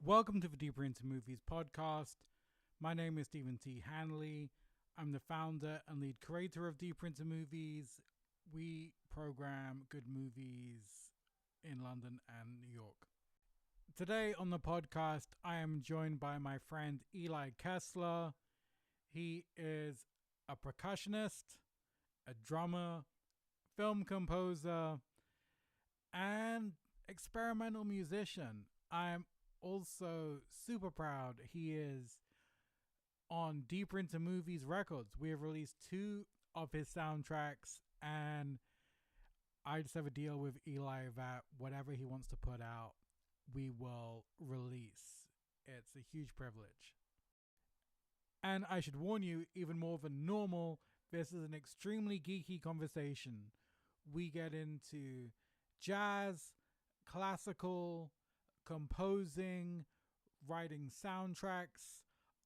Welcome to the Deeper Into Movies podcast. My name is Stephen T. Hanley. I'm the founder and lead creator of Deeper Into Movies. We program good movies in London and New York. Today on the podcast, I am joined by my friend Eli Keszler. He is a percussionist, a drummer, film composer, and experimental musician. I'm also super proud he is on Deeper Into Movies Records. We have released 2 of his soundtracks, and I just have a deal with Eli that whatever he wants to put out, we will release. It's a huge privilege. And I should warn you, even more than normal, this is an extremely geeky conversation. We get into jazz, classical, composing, writing soundtracks,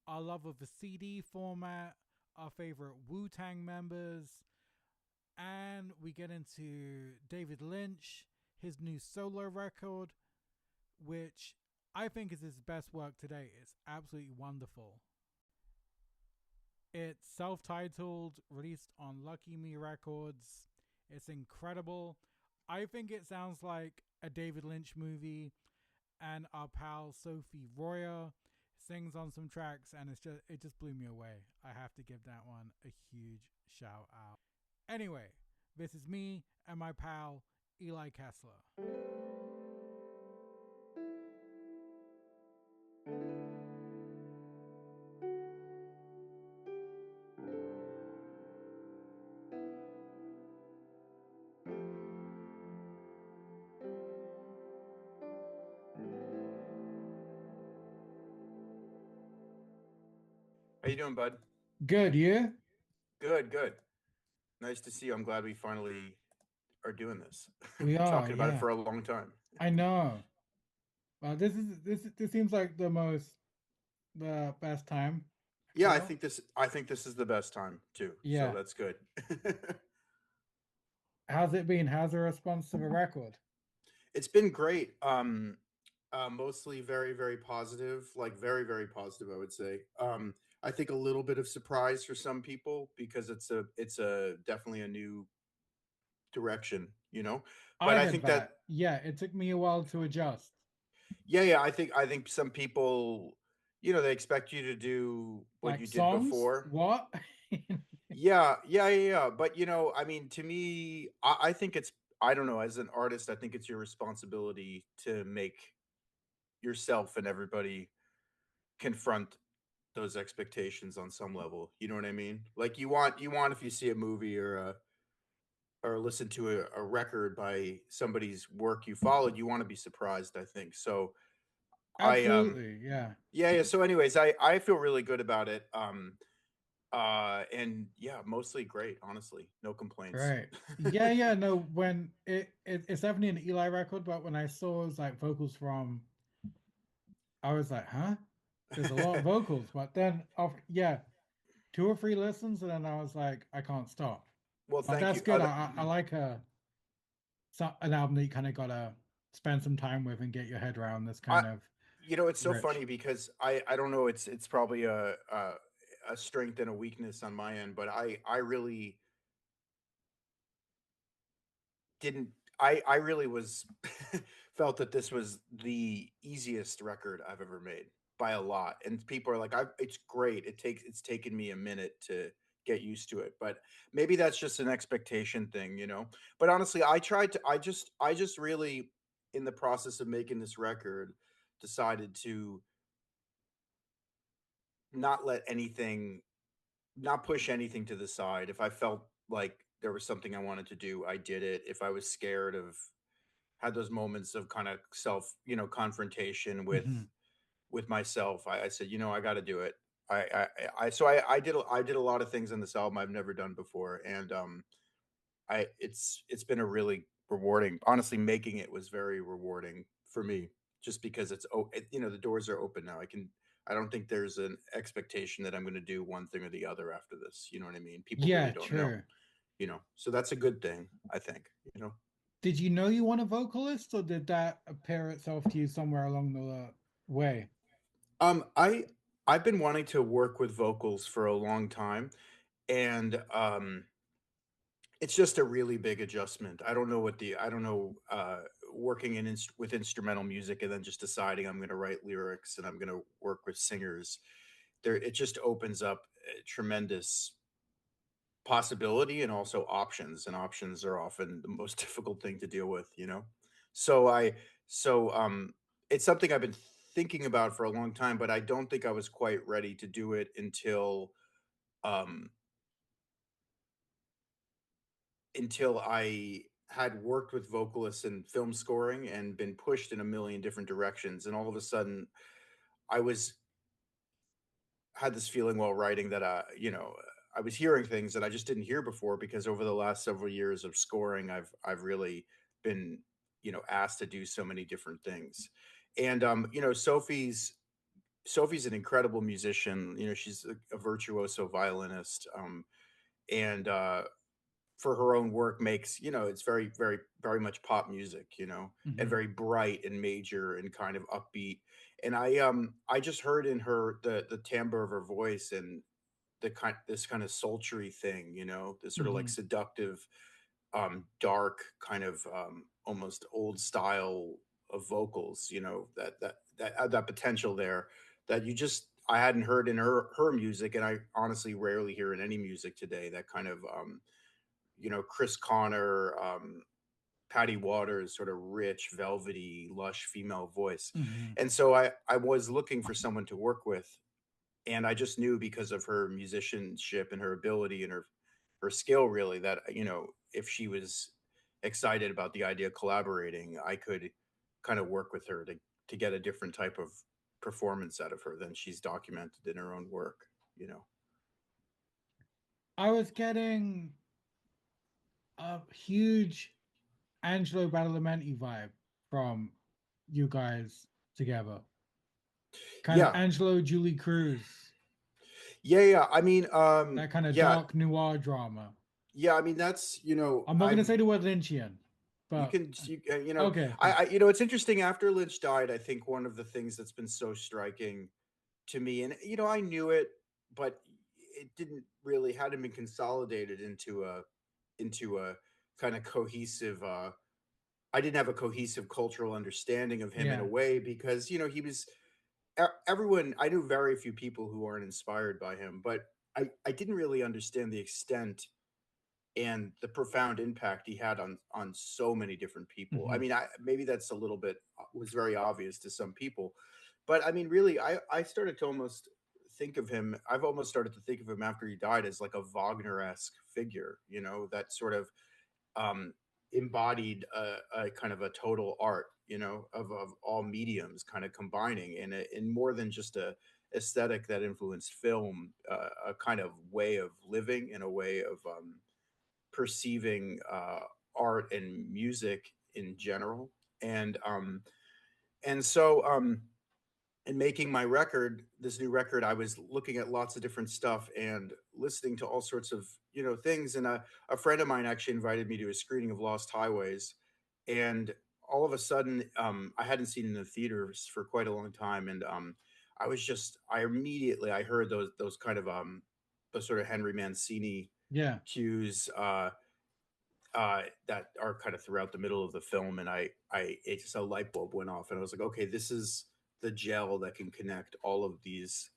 our love of the CD format, our favorite Wu-Tang members, and we get into David Lynch, his new solo record, which I think is his best work today. It's absolutely wonderful. It's self-titled, released on Lucky Me Records. It's incredible. I think it sounds like a David Lynch movie, and our pal Sophie Royer sings on some tracks, and it just blew me away. I have to give that one a huge shout out. Anyway, this is me and my pal Eli Keszler. How you doing, bud? Good, you? Good. Nice to see you. I'm glad we finally are doing this. We are, Talking about it yeah. for a long time. I know. Well, this seems like the best time. Yeah, I Feel? think this is the best time too. So Yeah. that's good. How's it been? How's the response to the record? It's been great. Mostly very positive, like very positive, I would say. I think a little bit of surprise for some people because it's a definitely a new direction, you know. But I I heard think that that. Yeah, it took me a while to adjust. yeah, I think some people, they expect you to do what Like you did songs? before. What? Yeah. But I mean, to me, I think I don't know, as an artist, I think it's your responsibility to make yourself and everybody confront those expectations on some level. You know what I mean? Like you want if you see a movie or listen to a record by somebody's work you followed, you want to be surprised, I think. So I Absolutely, yeah. yeah. So anyways, I feel really good about it. And yeah, mostly great, honestly. No complaints. Right. Yeah, no, when it's definitely an Eli record, but when I saw his like vocals from, I was like, huh? There's a lot of vocals, but then after, yeah, 2 or 3 listens, and then I was like, I can't stop. Well, But thank that's you. good. I like an album that you kind of gotta spend some time with and get your head around this I kind of It's so rich. funny because I don't know, it's probably a strength and a weakness on my end, but I really didn't I really was felt that this was the easiest record I've ever made by a lot. And people are like, it's great. It's taken me a minute to get used to it. But maybe that's just an expectation thing, you know. But honestly, I just really, in the process of making this record, decided to not let anything not push anything to the side. If I felt like there was something I wanted to do, I did it. If I was scared of had those moments of kind of self, confrontation Mhm. with myself, I said, I got to do it. So I did a lot of things on this album I've never done before, and it's been a really rewarding. Honestly, making it was very rewarding for me, just because the doors are open now. I don't think there's an expectation that I'm going to do one thing or the other after this. You know what I mean? People really Yeah, don't know, true. so that's a good thing, I think. Did you know you want a vocalist, or did that appear itself to you somewhere along the way? Um, I I've been wanting to work with vocals for a long time, and it's just a really big adjustment. I don't know working with instrumental music and then just deciding I'm going to write lyrics and I'm going to work with singers. There, it just opens up a tremendous possibility and also options, and options are often the most difficult thing to deal with, you know. So I so it's something I've been thinking about for a long time, but I don't think I was quite ready to do it um until I had worked with vocalists in film scoring and been pushed in a million different directions, and all of a sudden I was had this feeling while writing that I was hearing things that I just didn't hear before, because over the last several years of scoring, I've really been, asked to do so many different things. And Sophie's an incredible musician. She's a virtuoso violinist, and for her own work makes, it's very, very, very much pop music, and Hmm. very bright and major and kind of upbeat. And I just heard in her the timbre of her voice and this kind of sultry thing, this sort of like Hmm. seductive, dark kind of almost old style of vocals, that had that potential there that I hadn't heard in her music, and I honestly rarely hear in any music today. That kind of Chris Connor, Patty Waters, sort of rich, velvety, lush female voice. Hmm. And so I was looking for someone to work with, and I just knew because of her musicianship and her ability and her skill, really, that if she was excited about the idea of collaborating, I could kind of work with her to get a different type of performance out of her than she's documented in her own work. I was getting a huge Angelo Badalamenti vibe from you guys together. Kind of Yeah, Angelo Julie Cruz, yeah. I mean, that kind of yeah, dark noir drama. yeah. I mean, that's I'm not gonna say the word Lynchian, you but can you, okay, okay. it's interesting. After Lynch died, I think one of the things that's been so striking to me, and I knew it, but it didn't really hadn't been consolidated into a kind of cohesive. I didn't have a cohesive cultural understanding of him in a Yeah. way, because he was everyone. I knew very few people who weren't inspired by him, but I didn't really understand the extent and the profound impact he had on so many different people. I Hmm. mean, maybe that's a little bit was very obvious to some people, but I mean, really, I started to almost think of him. I've almost started to think of him after he died as like a Wagner-esque figure, that sort of um, embodied a kind of a total art, of all mediums, kind of combining in more than just a aesthetic that influenced film, a kind of way of living and a way of perceiving art and music in general. And um and so um in making my record, this new record, I was looking at lots of different stuff and listening to all sorts of things. And a friend of mine actually invited me to a screening of Lost Highways, and all of a sudden, I hadn't seen it in the theaters for quite a long time, and I heard those kind of those sort of Henry Mancini Yeah. cues, that are kind of throughout the middle of the film, and it just a light bulb went off, and I was like, okay, this is the gel that can connect all of these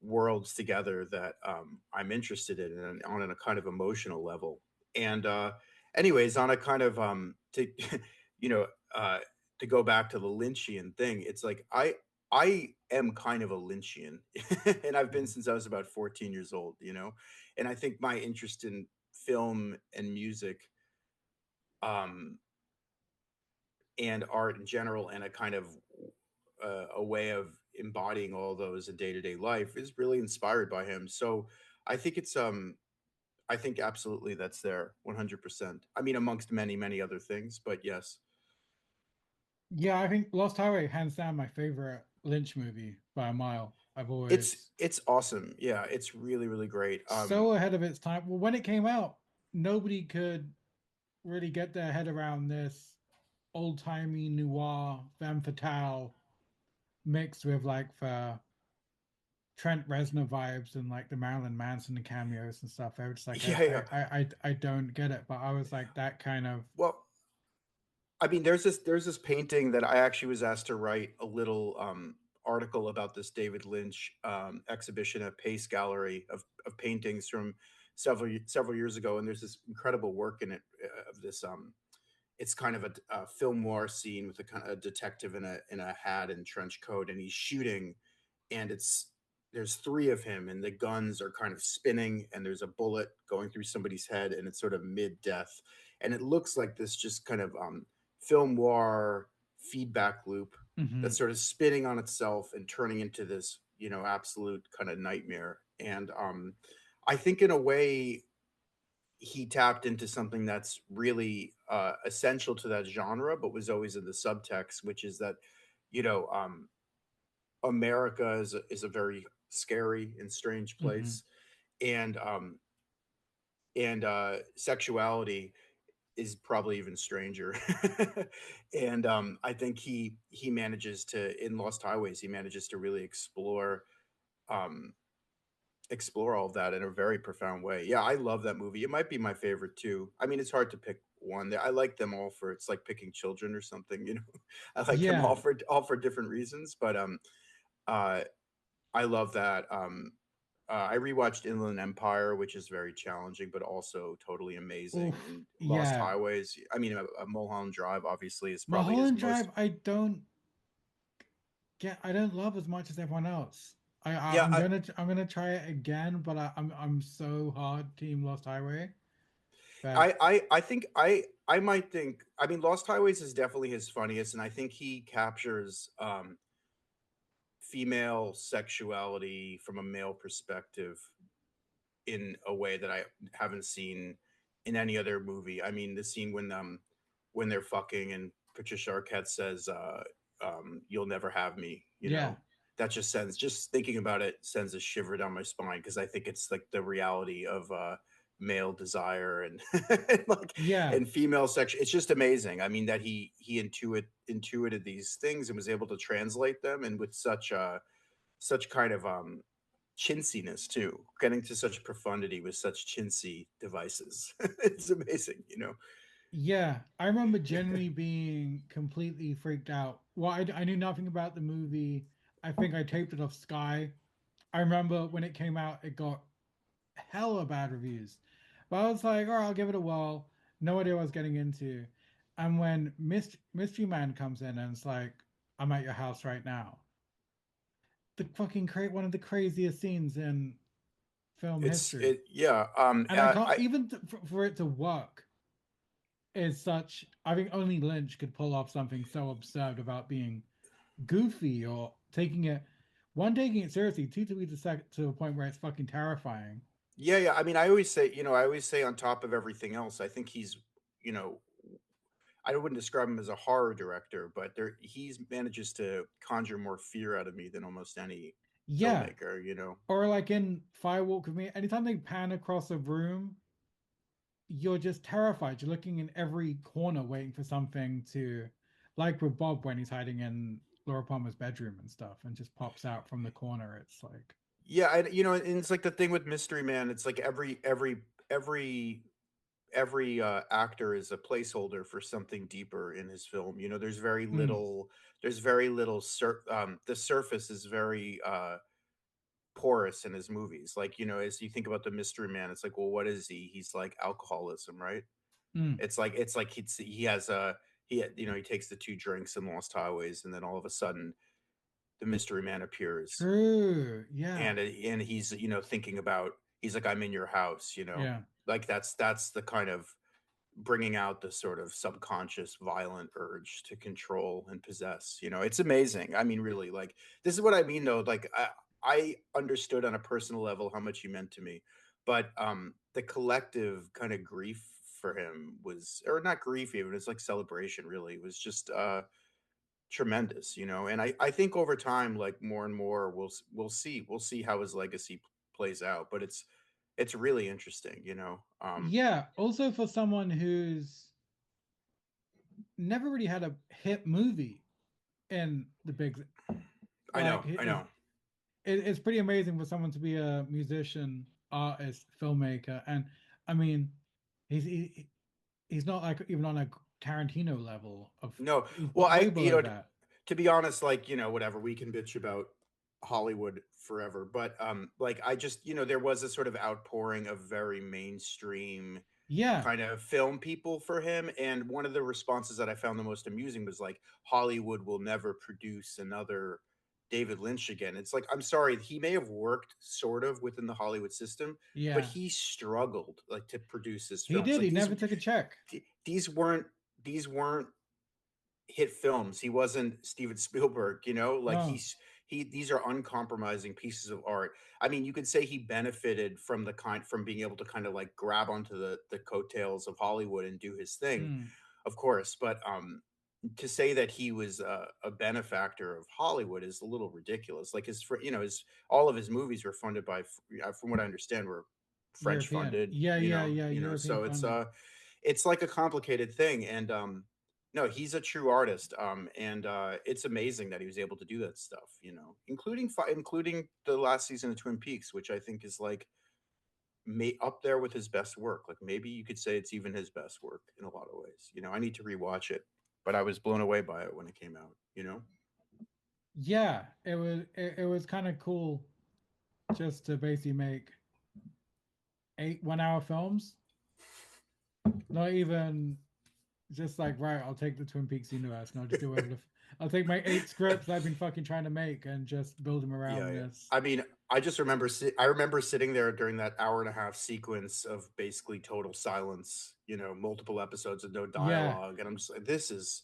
worlds together that I'm interested in, and on a kind of emotional level. And anyways, on a kind of to you know uh, to go back to the Lynchian thing, it's like I am kind of a Lynchian, and I've been Mhm. since I was about 14 years old, and I think my interest in film and music, um, and art in general, and a kind of a way of embodying all those in day to day life is really inspired by him. So I think I think absolutely that's there 100%. I mean, amongst many, many other things, but yes, Yeah, I think Lost Highway, hands down, my favorite Lynch movie by a mile. I've it's always it's awesome. Yeah, it's really, really great. so ahead of its time. Well, when it came out, nobody could really get their head around this old timey noir femme fatale mixed with like the Trent Reznor vibes and like the Marilyn Manson cameos and stuff. I was like, Yeah, yeah. I don't get it, but I was like that kind of. Well, I mean, there's this painting that I actually was asked to write a little article about this David Lynch exhibition at Pace Gallery of paintings from several years ago, and there's this incredible work in it of this. It's kind of a film noir scene with a kind of detective in a hat and trench coat, and he's shooting, and there's three of him, and the guns are kind of spinning, and there's a bullet going through somebody's head, and it's sort of mid death, and it looks like this just kind of film noir feedback loop Mm-hmm. that's sort of spinning on itself and turning into this absolute kind of nightmare. And I think in a way he tapped into something that's really essential to that genre, but was always in the subtext, which is that you know America is a very scary and strange Mm-hmm. place, and sexuality is probably even stranger. And I think he manages to, in Lost Highways, he manages to really um, explore all of that in a very profound way. Yeah, I love that movie. It might be my favorite too. I mean, it's hard to pick one. I like them all for, it's like picking children or something. I like them Yeah. all for different reasons. But uh, I love that. I rewatched Inland Empire, which is very challenging, but also totally amazing. Oof. And Lost Yeah. Highways. I mean, a Mulholland Drive obviously is probably his Mulholland most. Drive, I don't get. I don't love as much as everyone else. Yeah, I'm gonna try it again, but I'm so hard Team Lost Highway. But I think I might think. I mean, Lost Highways is definitely his funniest, and I think he captures female sexuality from a male perspective in a way that I haven't seen in any other movie. I mean, the scene when they're fucking and Patricia Arquette says, "You'll never have me," yeah, that just sends, just thinking about it sends a shiver down my spine, because I think it's like the reality of male desire and and like yeah, and female sex. It's just amazing. I mean, that he intuited these things and was able to translate them, and with such kind of chintziness too, getting to such profundity with such chintzy devices. It's amazing. yeah. I remember genuinely being completely freaked out. Well, I knew nothing about the movie. I think I taped it off Sky. I remember when it came out, it got hella bad reviews. But I was like, all right, I'll give it a whirl. No idea what I was getting into. And when Mystery Man comes in and it's like, I'm at your house right now. The fucking create one of the craziest scenes in film It's history. it yeah. And I can't even for it to work is such. I think only Lynch could pull off something so absurd about being goofy or taking it seriously, two to be to a point where it's fucking terrifying. Yeah. I mean, I always say on top of everything else, I think you know, I wouldn't describe him as a horror director, but he's manages to conjure more fear out of me than almost any Yeah, filmmaker. or like in Firewalk with Me, anytime they pan across a room, you're just terrified. You're looking in every corner, waiting for something to, like with Bob when he's hiding in Laura Palmer's bedroom and stuff, and just pops out from the corner. It's like, Yeah, and it's like the thing with Mystery Man. It's like every actor is a placeholder for something deeper in his film. There's very mm, little. There's very little. The surface is very porous in his movies. Like, as you think about the Mystery Man, it's like, well, what is he? He's like alcoholism, right? mm, It's like he has a he takes the two drinks in Lost Highways, and then all of a sudden the Mystery Man appears, true, yeah, and he's thinking about, he's like, I'm in your house, yeah, like that's the kind of bringing out the sort of subconscious violent urge to control and possess. It's amazing. I mean, really, like, this is what I mean though. Like, I understood on a personal level how much you meant to me, but the collective kind of grief for him was, or not grief even, it's like celebration, really. It was just tremendous. And I think over time, like, more and more we'll see how his legacy plays out, but it's really interesting. yeah. Also, for someone who's never really had a hit movie in the big, I know, like I his know. it's pretty amazing for someone to be a musician, artist, filmmaker, and I mean, he's he's not like even on a Tarantino level of No, he's well, way I below that. to be honest, like whatever we can bitch about Hollywood forever, but like I just there was a sort of outpouring of very mainstream Yeah, kind of film people for him, and one of the responses that I found the most amusing was like Hollywood will never produce another David Lynch again. It's like, I'm sorry, he may have worked sort of within the Hollywood system, but yeah, he struggled like to produce his he films. did. Like He never took a check. these weren't hit films. He wasn't Steven Spielberg, like No. these are uncompromising pieces of art. I mean, you could say he benefited from being able to kind of like grab onto the coattails of Hollywood and do his thing, Mm, of course, but to say that he was a benefactor of Hollywood is a little ridiculous. Like his all of his movies were funded by, from what I understand, were French European. funded. Yeah, yeah, yeah. European So funding. it's like a complicated thing, and no, he's a true artist, and it's amazing that he was able to do that stuff. Including the last season of Twin Peaks, which I think is like up there with his best work. Like maybe you could say it's even his best work in a lot of ways. I need to rewatch it, but I was blown away by it when it came out. Yeah, it was kind of cool just to basically make 8 1 hour films. Not even just like right. I'll take the Twin Peaks universe and I'll just do whatever. I'll take my 8 scripts I've been fucking trying to make and just build them Yeah, around yeah. this. I mean, I just remember I remember sitting there during that hour and a half sequence of basically total silence, multiple episodes of no Yeah, dialogue, and I'm just like, this is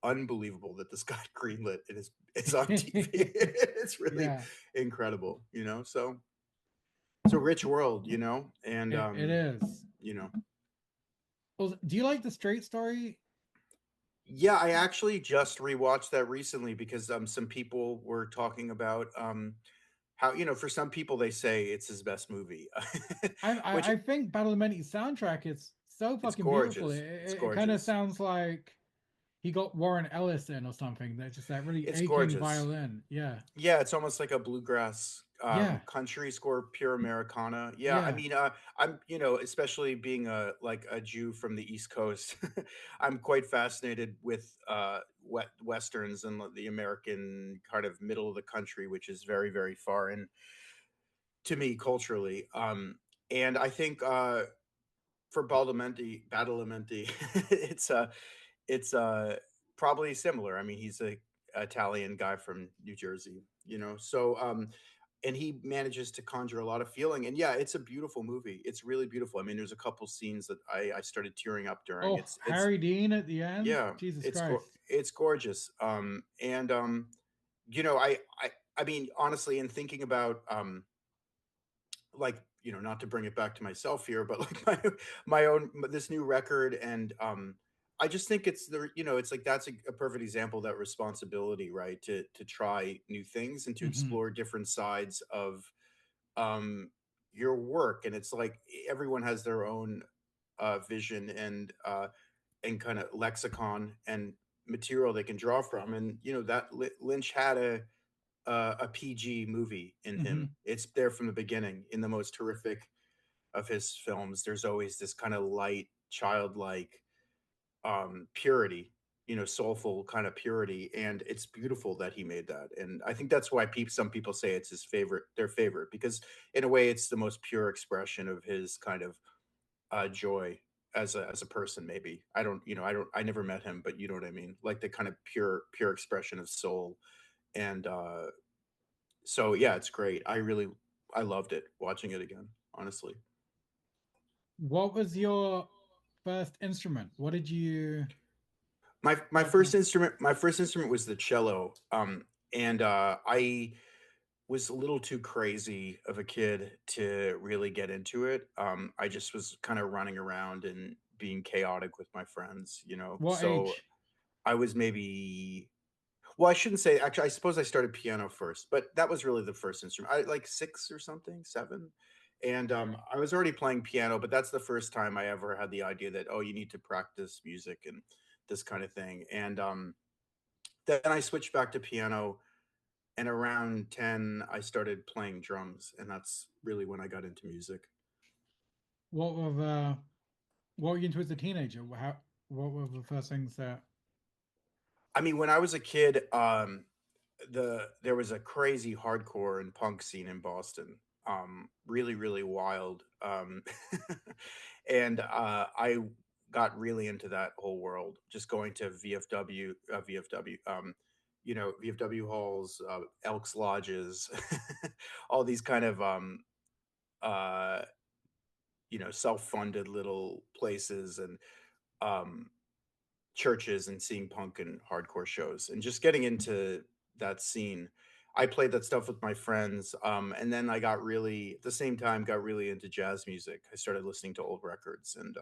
unbelievable that this got greenlit and is on TV. It's really yeah. incredible, So it's a rich world, and It is. you know, Well, do you like the Straight Story? yeah, I actually just rewatched that recently because some people were talking about how for some people they say it's his best movie, which I think Battle of the Mentees soundtrack is so it's fucking beautiful. gorgeous. It's It kind of gorgeous. sounds like he got Warren Ellis in or something. That's just that really It's aching gorgeous. violin. Yeah, Yeah, it's almost like a bluegrass yeah, country score, pure Americana. Yeah, I yeah. mean, I'm especially being a Jew from the East Coast, I'm quite fascinated with westerns and the American kind of middle of the country, which is very very foreign to me culturally. And I think for Badalamenti, it's probably similar. I mean, he's a Italian guy from New Jersey, So and he manages to conjure a lot of feeling. And yeah, it's a beautiful movie. It's really beautiful. I mean, there's a couple scenes that I started tearing up during. Oh, It's Harry Dean at the end. yeah, Jesus Christ. it's gorgeous. And I mean, honestly, in thinking about like not to bring it back to myself here, but like my own this new record, and I just think it's it's like that's a perfect example of that responsibility, right, to try new things and to Hmm. explore different sides of um your work. And it's like everyone has their own vision and kind of lexicon and material they can draw from, and that Lynch had a PG movie in Hmm. him. It's there from the beginning. In the most horrific of his films, there's always this kind of light, childlike purity, soulful kind of purity, and it's beautiful that he made that. And I think that's why some people say it's their favorite, because in a way, it's the most pure expression of his kind of joy as a person. Maybe I never met him, but you know what I mean. Like the kind of pure expression of soul, and so yeah, it's great. I loved it watching it again, honestly. What was your first instrument? What did you My start playing? first instrument was the cello. And I was a little too crazy of a kid to really get into it. I just was kind of running around and being chaotic with my friends, What So age? I was maybe, well, I shouldn't say, actually, I suppose I started piano first, but that was really the first instrument. I like 6 or something, 7. And I was already playing piano, but that's the first time I ever had the idea that, oh, you need to practice music and this kind of thing. And then I switched back to piano And around 10, I started playing drums, and that's really when I got into music. What were the what were you into as a teenager? What were the first things that? I mean, when I was a kid, there was a crazy hardcore and punk scene in Boston. Really, really wild. And I got really into that whole world, just going to VFW halls, Elks lodges, all these kind of uh, self-funded little places and um, churches, and seeing punk and hardcore shows and just getting into that scene. I played that stuff with my friends. And then I got really, at the same time, got really into jazz music. I started listening to old records and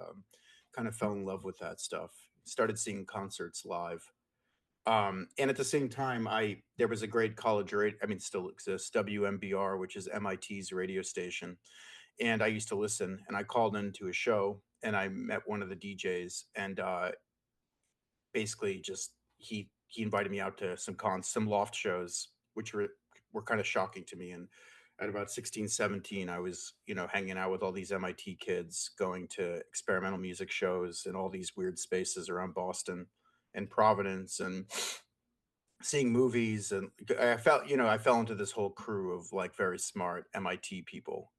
kind of fell in love with that stuff. Started seeing concerts live. And at the same time, there was a great college radio, I mean, still exists, WMBR, which is MIT's radio station. And I used to listen, and I called into a show and I met one of the DJs, and basically just he invited me out to some loft shows, which were kind of shocking to me. And at about 16, 17, I was hanging out with all these MIT kids, going to experimental music shows and all these weird spaces around Boston and Providence, and seeing movies. And I fell into this whole crew of like very smart MIT people.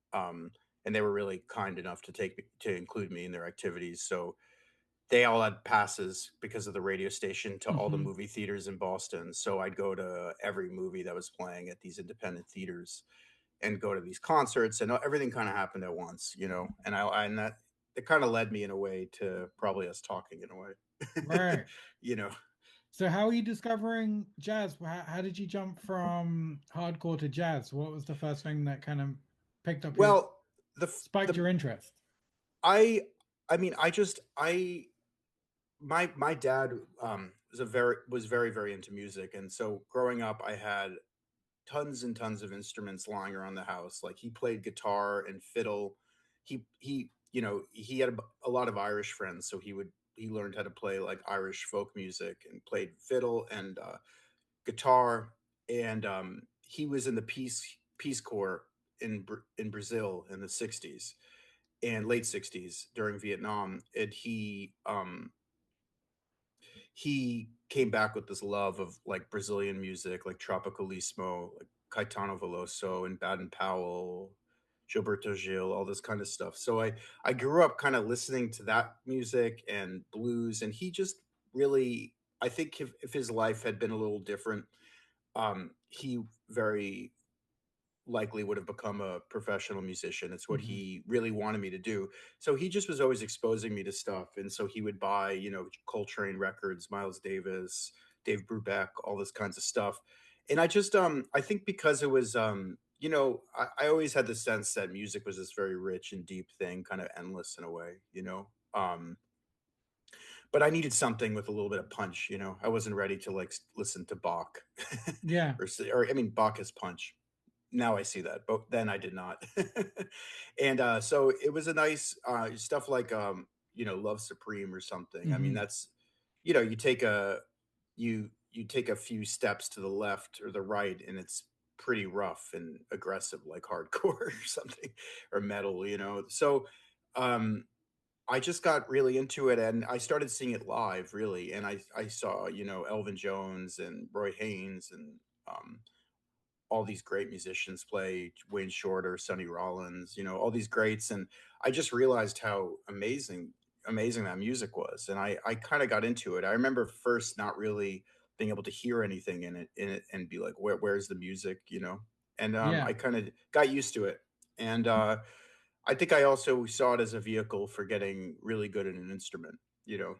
And they were really kind enough to include me in their activities. So they all had passes because of the radio station to all the Hmm. movie theaters in Boston. So I'd go to every movie that was playing at these independent theaters and go to these concerts, and everything kind of happened at once. And that it kind of led me in a way to probably us talking in a way. Right. you know. So how are you discovering jazz? How did you jump from hardcore to jazz? What was the first thing that kind of picked up your Well, the spiked the your interest? I I mean, I just I my dad was very, very into music, and so growing up I had tons and tons of instruments lying around the house. Like, he played guitar and fiddle. He had a lot of Irish friends, so he learned how to play like Irish folk music and played fiddle and guitar. And he was in the Peace Corps in Brazil in the 60s and late 60s during Vietnam. And he came back with this love of like Brazilian music, like Tropicalismo, like Caetano Veloso and Baden Powell, Gilberto Gil, all this kind of stuff. So I grew up kind of listening to that music and blues, and he just really, I think if his life had been a little different, he very likely would have become a professional musician. It's what Hmm. he really wanted me to do. So he just was always exposing me to stuff. And so he would buy, Coltrane records, Miles Davis, Dave Brubeck, all this kinds of stuff. And I think because it was I always had the sense that music was this very rich and deep thing, kind of endless in a way. But I needed something with a little bit of punch. I wasn't ready to like listen to Bach Yeah, or I mean Bach is punch. Now I see that, but then I did not. And so it was a nice stuff like Love Supreme or something. I mean, hmm, that's you take a few steps to the left or the right, and it's pretty rough and aggressive, like hardcore or something, or metal. So um I just got really into it, and I started seeing it live, really. And I saw Elvin Jones and Roy Haynes and um all these great musicians play, Wayne Shorter, Sonny Rollins, all these greats. And I just realized how amazing that music was. And I kind of got into it. I remember first not really being able to hear anything in it and be like, where's the music? And yeah, I kind of got used to it. And I think I also saw it as a vehicle for getting really good at an instrument. You know,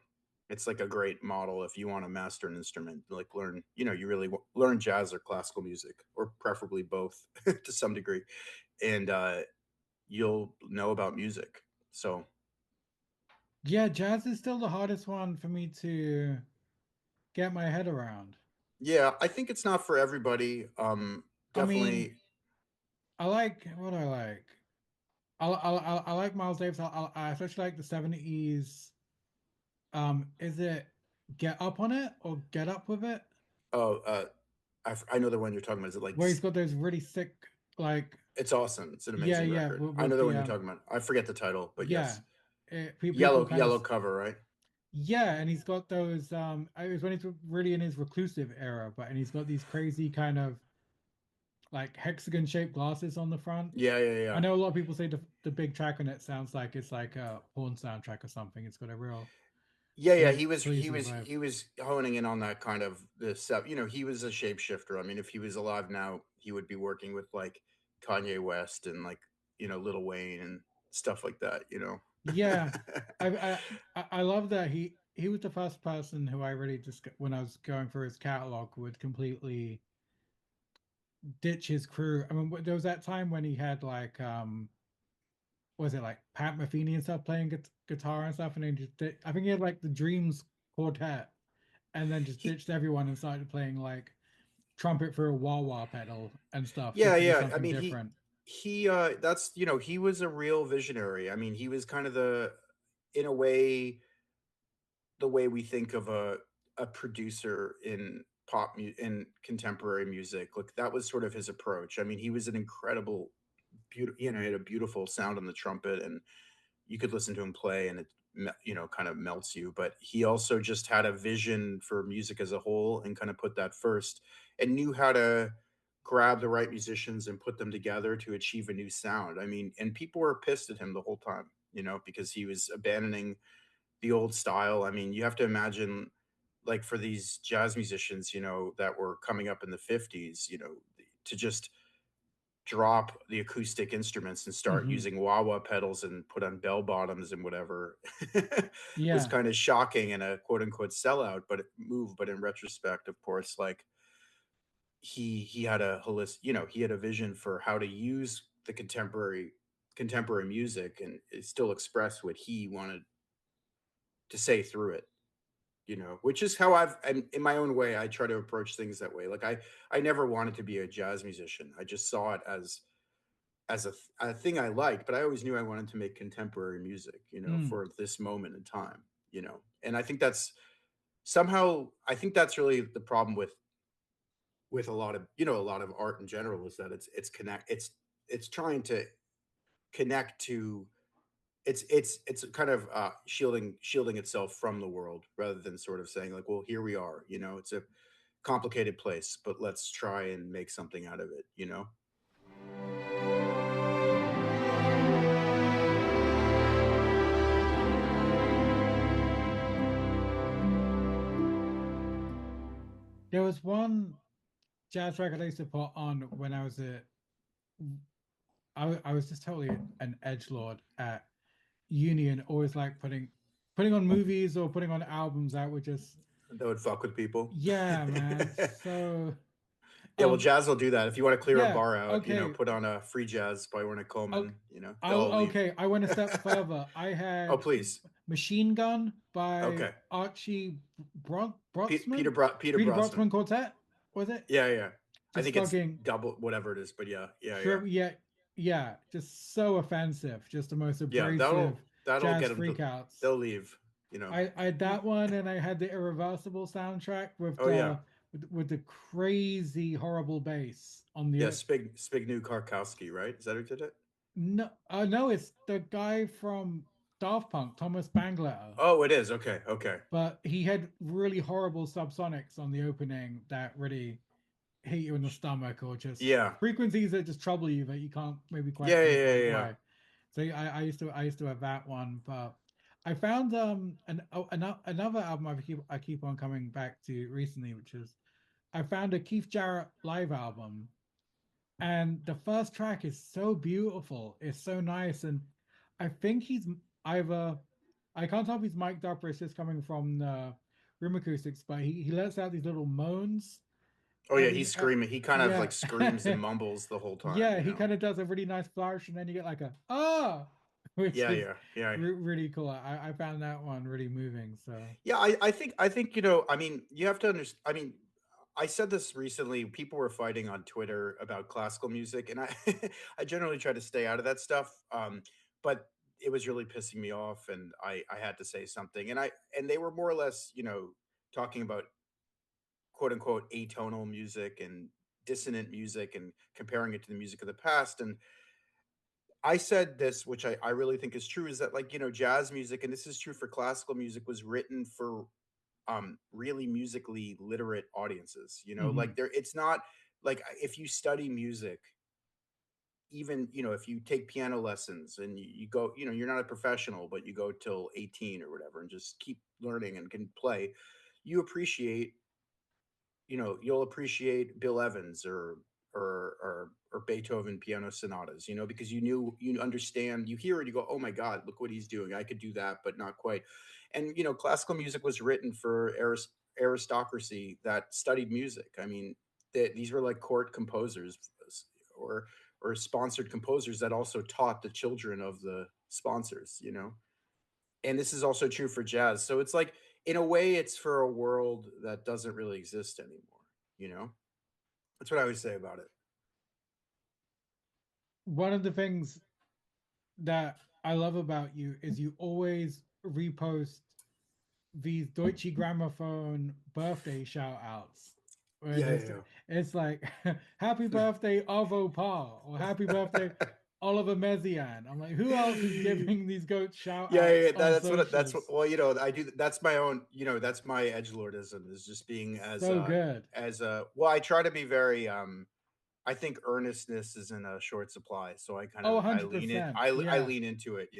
it's like a great model if you want to master an instrument, like you really learn jazz or classical music, or preferably both to some degree, and you'll know about music. So yeah. Jazz is still the hardest one for me to get my head around. yeah, I think it's not for everybody. I mean, Definitely. I like what I like. I like Miles Davis. I especially like the '70s. Is it Get Up on It or Get Up with It? Oh, I know the one you're talking about. Is it like where he's got those really sick, like, it's awesome. It's an yeah, amazing yeah, record. I know with the the one you're talking about. I forget the title, but yeah, yes, people kind of yellow cover, right? yeah, and he's got those it was when he's really in his reclusive era, but and he's got these crazy kind of like hexagon shaped glasses on the front. Yeah, yeah, I yeah. know a lot of people say the big track on it sounds like it's like a porn soundtrack or something. It's got a real Yeah, yeah, sleazy vibe. he was honing in on that kind of the stuff. You know, he was a shapeshifter. I mean, if he was alive now, he would be working with like Kanye West and like, you know, Lil Wayne and stuff like that, you know. Yeah, I love that he was the first person who I really just when I was going through his catalog would completely ditch his crew. I mean, there was that time when he had like was it like Pat Metheny and stuff playing guitar and stuff, and then I think he had like the Dreams Quartet, and then just He ditched everyone and started playing like trumpet through a wah wah pedal and stuff Yeah, just to do yeah. I something mean, different. he that's, you know, he was a real visionary. I mean, he was kind of the in a way the way we think of a producer in in contemporary music. Like that was sort of his approach. I mean, he was an incredible beautiful, you know, he had a beautiful sound on the trumpet, and you could listen to him play and it you know, kind of melts you. But he also just had a vision for music as a whole and kind of put that first, and knew how to grab the right musicians and put them together to achieve a new sound. I mean, and people were pissed at him the whole time, you know, because he was abandoning the old style. I mean, you have to imagine, like, for these jazz musicians, you know, that were coming up in the 50s, you know, to just drop the acoustic instruments and start Hmm. using wah-wah pedals and put on bell bottoms and whatever was Yeah. kind of shocking and a quote unquote sellout, but it moved. But in retrospect, of course, like he had a holistic, you know, he had a vision for how to use the contemporary music and still express what he wanted to say through it, you know, which is how in my own way, I try to approach things that way. Like I never wanted to be a jazz musician. I just saw it as a thing I liked, but I always knew I wanted to make contemporary music, you know, Mm, for this moment in time, you know. And I think that's somehow, I think that's really the problem with a lot of, you know, a lot of art in general, is that it's trying to connect to it's kind of shielding itself from the world, rather than sort of saying like, well, here we are, you know, it's a complicated place, but let's try and make something out of it, you know. there was one jazz record I used to put on when I was I was just totally an edge lord at uni and always like putting on movies or putting on albums that were just That would fuck with people. yeah, man. So Yeah, well, um jazz will do that. If you want to clear a yeah, bar out, you know, okay. put on a free jazz by Ornette Okay, Coleman, you know, they'll I'll all leave. okay. I went a step further. I Oh, had please. Machine Gun by Okay. Archie Brotsman, Peter Peter Brosnan. Brotsman Quartet. Was it Yeah, yeah. I just think it's fucking double whatever it is, but yeah, yeah, yeah. sure? Yeah, yeah. Just so offensive. Just the most Yeah, abrasive that'll jazz get them to freakouts. they'll leave, you know. I had that one, and I had the Irreversible soundtrack with Oh yeah. with the crazy horrible bass on Yeah, the Spignew Karkowski, right? Is that who did it? no no it's the guy from Daft Punk, Thomas Bangletter. Oh, it is. Okay, okay. But he had really horrible subsonics on the opening that really hit you in the stomach, or just Yeah. frequencies that just trouble you that you can't maybe quite Yeah, yeah, yeah, pinpoint yeah. why. So I used to have that one, but I found another album I keep on coming back to recently, which is I found a Keith Jarrett live album, and the first track is so beautiful, it's so nice, and I think he's either I can't tell if he's mic'd up or it's just coming from the room acoustics, but he lets out these little moans Oh yeah, every he's screaming. He kind of yeah like screams and mumbles the whole time, yeah, you he know. kind of does a really nice flourish, and then you get like a ah, which Yeah, is yeah, yeah. really cool. I found that one really moving. So Yeah, I think, you know, I mean, you have to understand. I mean, I said this recently. People were fighting on Twitter about classical music, and I I generally try to stay out of that stuff. But it was really pissing me off, and I had to say something. And they were more or less, you know, talking about quote unquote atonal music and dissonant music and comparing it to the music of the past. And I said this, which I really think is true, is that, like, jazz music, and this is true for classical music, was written for really musically literate audiences. Hmm. Like, it's not like, if you study music, even, if you take piano lessons and you go, you're not a professional, but you go till 18 or whatever and just keep learning and can play, you appreciate, you'll appreciate Bill Evans or Beethoven piano sonatas, because you understand, you hear it, you go, oh my God, look what he's doing. I could do that, but not quite. And classical music was written for aristocracy that studied music. I mean, these were like court composers, or sponsored composers that also taught the children of the sponsors. And this is also true for jazz. So it's like, in a way, it's for a world that doesn't really exist anymore. You know, that's what I would say about it. One of the things that I love about you is you always repost these Deutsche Grammophon birthday shout outs. Where Yeah, this, yeah, it's like happy birthday Ovo Pa or happy birthday yeah. Oliver Messiaen. I'm like, who else is giving these goats shout Yeah, yeah, outs yeah, on that's what. socials? Well, I do. That's my own. That's my edgelordism, is just being So good. as a. Well, I try to be very. I think earnestness is in a short supply, so Oh, I lean it. 100%. I Yeah. lean into it.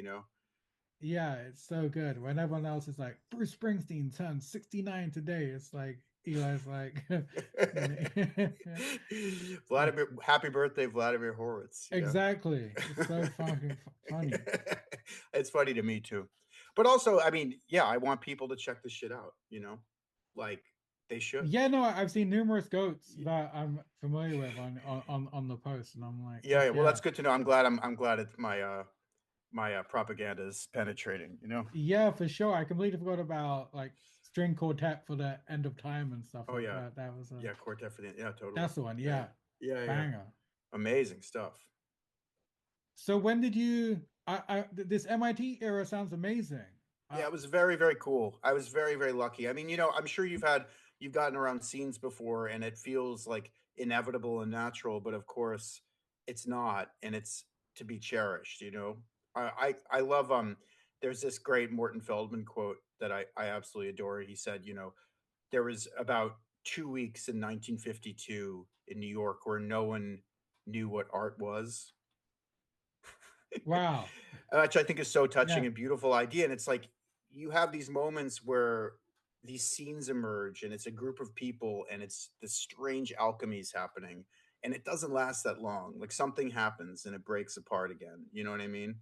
Yeah, it's so good. When everyone else is like, Bruce Springsteen turned 69 today, it's like Eli's like, like Vladimir, happy birthday, Vladimir Horowitz. exactly. It's so fucking funny. It's funny to me too. But also, I mean, yeah, I want people to check this shit out. Like, they should. Yeah, no, I've seen numerous goats that I'm familiar with on the post, and I'm like, Yeah, fuck yeah. Well, yeah, that's good to know. I'm glad it's my propaganda is penetrating. yeah, for sure. I completely forgot about like string quartet for the end of time and stuff Oh like yeah. that. That was a Yeah, Quartet for the, yeah, totally. that's the one. Yeah, Yeah, yeah. Yeah, yeah. banger. Amazing stuff. So when did you? This MIT era sounds amazing. Yeah, it was very, very cool. I was very, very lucky. I mean, I'm sure you've gotten around scenes before, and it feels like inevitable and natural, but of course it's not, and it's to be cherished. I love there's this great Morton Feldman quote that I absolutely adore. He said, there was about 2 weeks in 1952 in New York where no one knew what art was. Wow. Which I think is so Yeah. touching and beautiful idea. And it's like, you have these moments where these scenes emerge, and it's a group of people, and it's this strange alchemy's happening, and it doesn't last that long. Like, something happens and it breaks apart again. You know what I mean?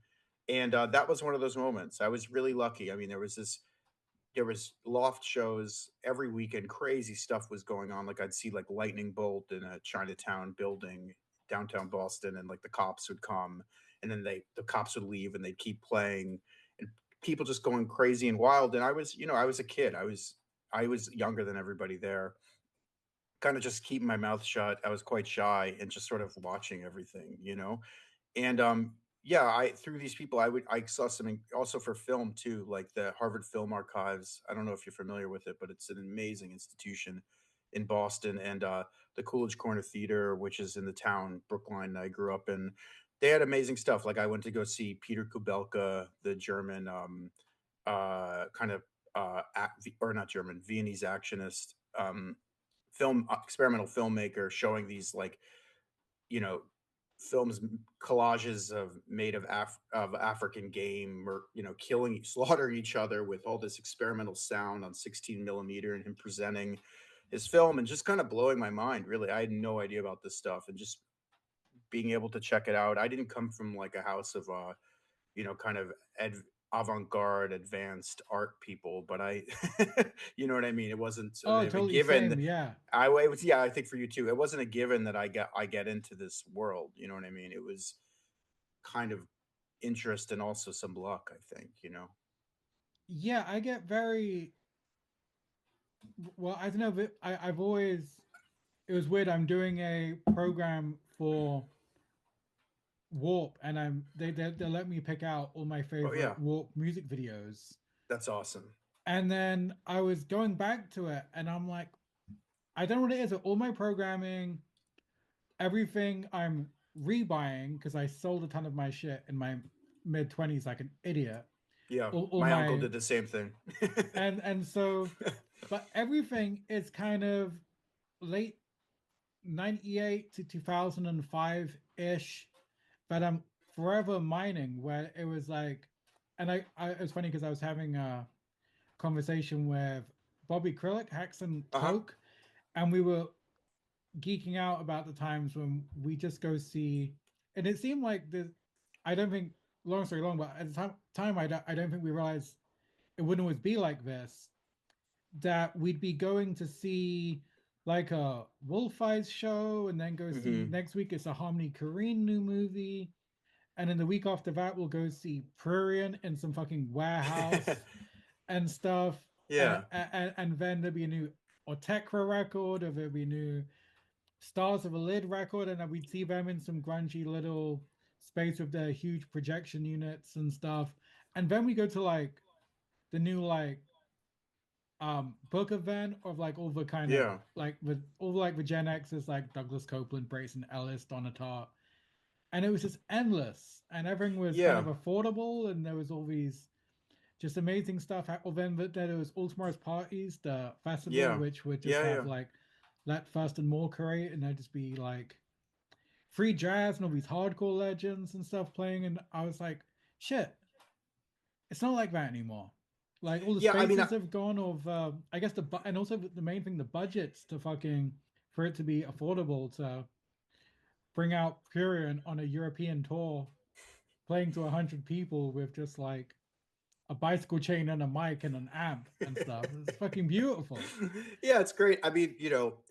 And that was one of those moments. I was really lucky. I mean, there was loft shows every weekend. Crazy stuff was going on. Like, I'd see like lightning bolt in a Chinatown building, downtown Boston, and like the cops would come, and then the cops would leave, and they'd keep playing, and people just going crazy and wild. And I was a kid. I was younger than everybody there, kind of just keeping my mouth shut. I was quite shy and just sort of watching everything. And yeah, I through these people, I saw something also for film too, like the Harvard Film Archives. I don't know if you're familiar with it, but it's an amazing institution in Boston. And the Coolidge Corner Theater, which is in the town Brookline I grew up in, they had amazing stuff. Like, I went to go see Peter Kubelka, the German kind of or not German, Viennese actionist, film experimental filmmaker, showing these, like, you know films, collages of made of African game, or killing, slaughtering each other with all this experimental sound on 16 millimeter, and him presenting his film, and just kind of blowing my mind. Really, I had no idea about this stuff, and just being able to check it out. I didn't come from like a house of kind of avant-garde advanced art people, but I you know what I mean. It wasn't Oh, a totally given. same. Yeah. It was, yeah, I think for you too, it wasn't a given that I get into this world. You know what I mean? It was kind of interest and also some luck, I think. Yeah, I get very well. I don't know. But I've always it was weird. I'm doing a program for Warp, and they let me pick out all my Oh yeah, favorite Warp music videos. that's awesome. And then I was going back to it, and I'm like, I don't know what it is. All my programming, everything I'm rebuying because I sold a ton of my shit in my mid 20s like an idiot. Yeah, All my uncle my did the same thing. and so, but everything is kind of late 98 to 2005 ish that I'm forever mining where it was like, and it was funny because I was having a conversation with Bobby Krillick, Hacks and Uh-huh. Cloak, and we were geeking out about the times when we just go see, and it seemed like the, I don't think, long story long, but at the time I don't think we realized it wouldn't always be like this, that we'd be going to see like a Wolf Eyes show and then go see Hmm. next week it's a Harmony Korine new movie. And then the week after that, we'll go see Prurian in some fucking warehouse and stuff. Yeah. And then there'll be a new Ortekra record, or there'll be a new Stars of a Lid record, and then we'd see them in some grungy little space with their huge projection units and stuff. And then we go to like the new like book event of like all the kind of Yeah. like with all like the Gen X's like Douglas Copeland, Brayson Ellis, Donatar, and it was just endless, and everything was kind Yeah. of affordable, and there was all these just amazing stuff. Well, then there was All Tomorrow's Parties, the festival, Yeah. which would just Yeah, have yeah. like Let First and More create, and there'd just be like free jazz and all these hardcore legends and stuff playing, and I was like, shit, it's not like that anymore. Like all the Yeah, I mean, spaces have gone of, I guess and also the main thing, the budgets to fucking for it to be affordable to bring out Purian on a European tour, playing to 100 people with just like a bicycle chain and a mic and an amp and stuff. It's fucking beautiful. yeah, it's great. I mean,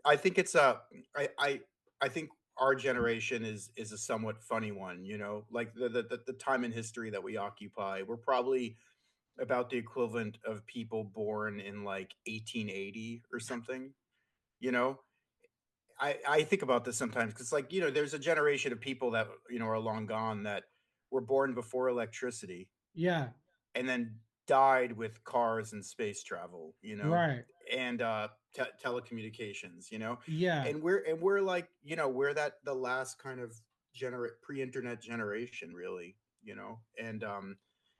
I think it's I I I think our generation is a somewhat funny one, like the time in history that we occupy. We're probably about the equivalent of people born in like 1880 or something, you know. I think about this sometimes because like, there's a generation of people that, are long gone that were born before electricity Yeah, and then died with cars and space travel, right. and telecommunications, Yeah. and we're like, we're that the last kind of pre-internet generation, really, and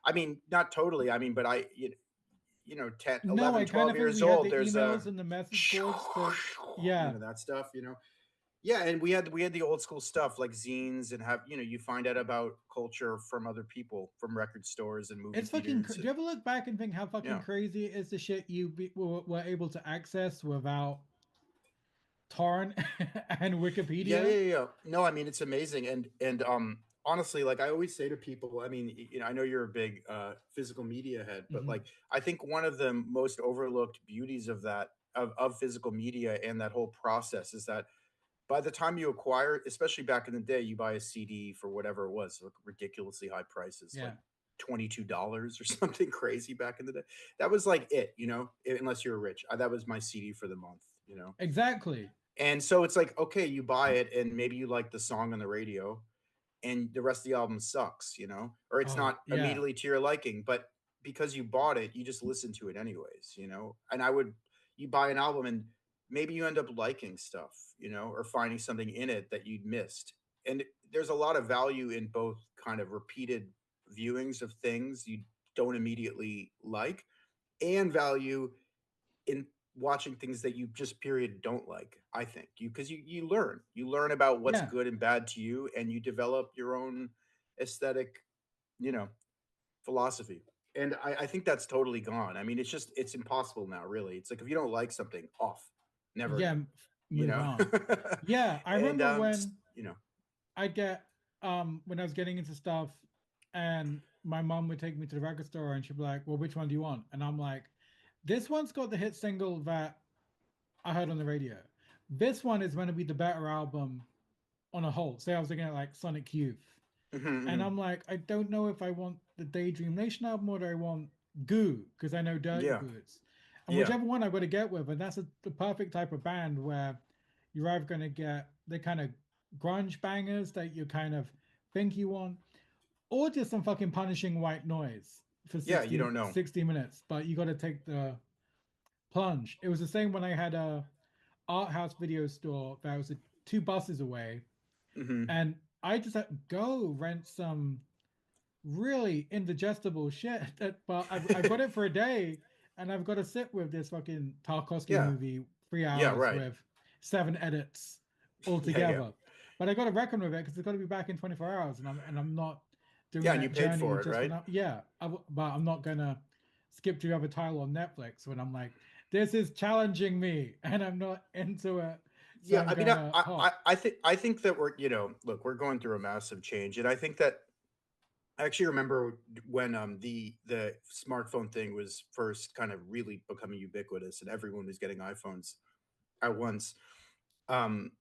I mean, not totally. I mean, but 10, No, 11, I kind 12 of think years we had old, the there's a emails and the message boards to, yeah, that stuff, yeah, and we had the old school stuff like zines, and have you find out about culture from other people, from record stores and movie it's fucking. theaters. Do you ever look back and think how fucking Yeah. crazy it is the shit were able to access without torrent and Yeah, Wikipedia? yeah, yeah. No, I mean, it's amazing, and honestly, like I always say to people, I mean, I know you're a big physical media head, but Mm-hmm. like I think one of the most overlooked beauties of that of physical media and that whole process is that by the time you acquire it, especially back in the day, you buy a CD for whatever it was, like ridiculously high prices, Yeah, like $22 or something crazy back in the day. That was like it, unless you were rich. That was my CD for the month. exactly. And so it's like, okay, you buy it and maybe you like the song on the radio and the rest of the album sucks, or it's Oh not yeah, immediately to your liking, but because you bought it, you just listen to it anyways. And you buy an album and maybe you end up liking stuff, or finding something in it that you'd missed. And there's a lot of value in both kind of repeated viewings of things you don't immediately like, and value in watching things that you just period don't like. I think because you learn about what's yeah, good and bad to you, and you develop your own aesthetic, you know philosophy. And I think that's totally gone. I mean, it's impossible now, really. It's like if you don't like something, off, never yeah. again, you Move know on. Yeah, I and remember when you know I'd get when I was getting into stuff, and my mom would take me to the record store and she'd be like, "Well, which one do you want?" And I'm like, "This one's got the hit single that I heard on the radio. This one is going to be the better album on a whole." Say I was looking at like Sonic Youth, and mhm. I'm like, I don't know if I want the Daydream Nation album or do I want Goo because I know Dirty Yeah, Boots, and yeah, whichever one I've got to get with, and that's the perfect type of band where you're either going to get the kind of grunge bangers that you kind of think you want, or just some fucking punishing white noise for yeah, you 60, don't know. 60 minutes. But you got to take the plunge. It was the same when I had a art house video store that was 2 buses away, Hmm. and I just had to go rent some really indigestible shit. But I've got it for a day, and I've got to sit with this fucking Tarkovsky Yeah. movie 3 hours Right. with 7 edits Yeah. altogether. But I got to reckon with it because it's got to be back in 24 hours, and I'm not doing Yeah, and you that paid journey for it, just when right? I yeah. But I'm not gonna skip to the other title on Netflix when I'm like, this is challenging me, and I'm not into it, so Yeah, I'm I mean, gonna hop. I think that we're, look, we're going through a massive change, and I think that I actually remember when the smartphone thing was first kind of really becoming ubiquitous, and everyone was getting iPhones at once. Um,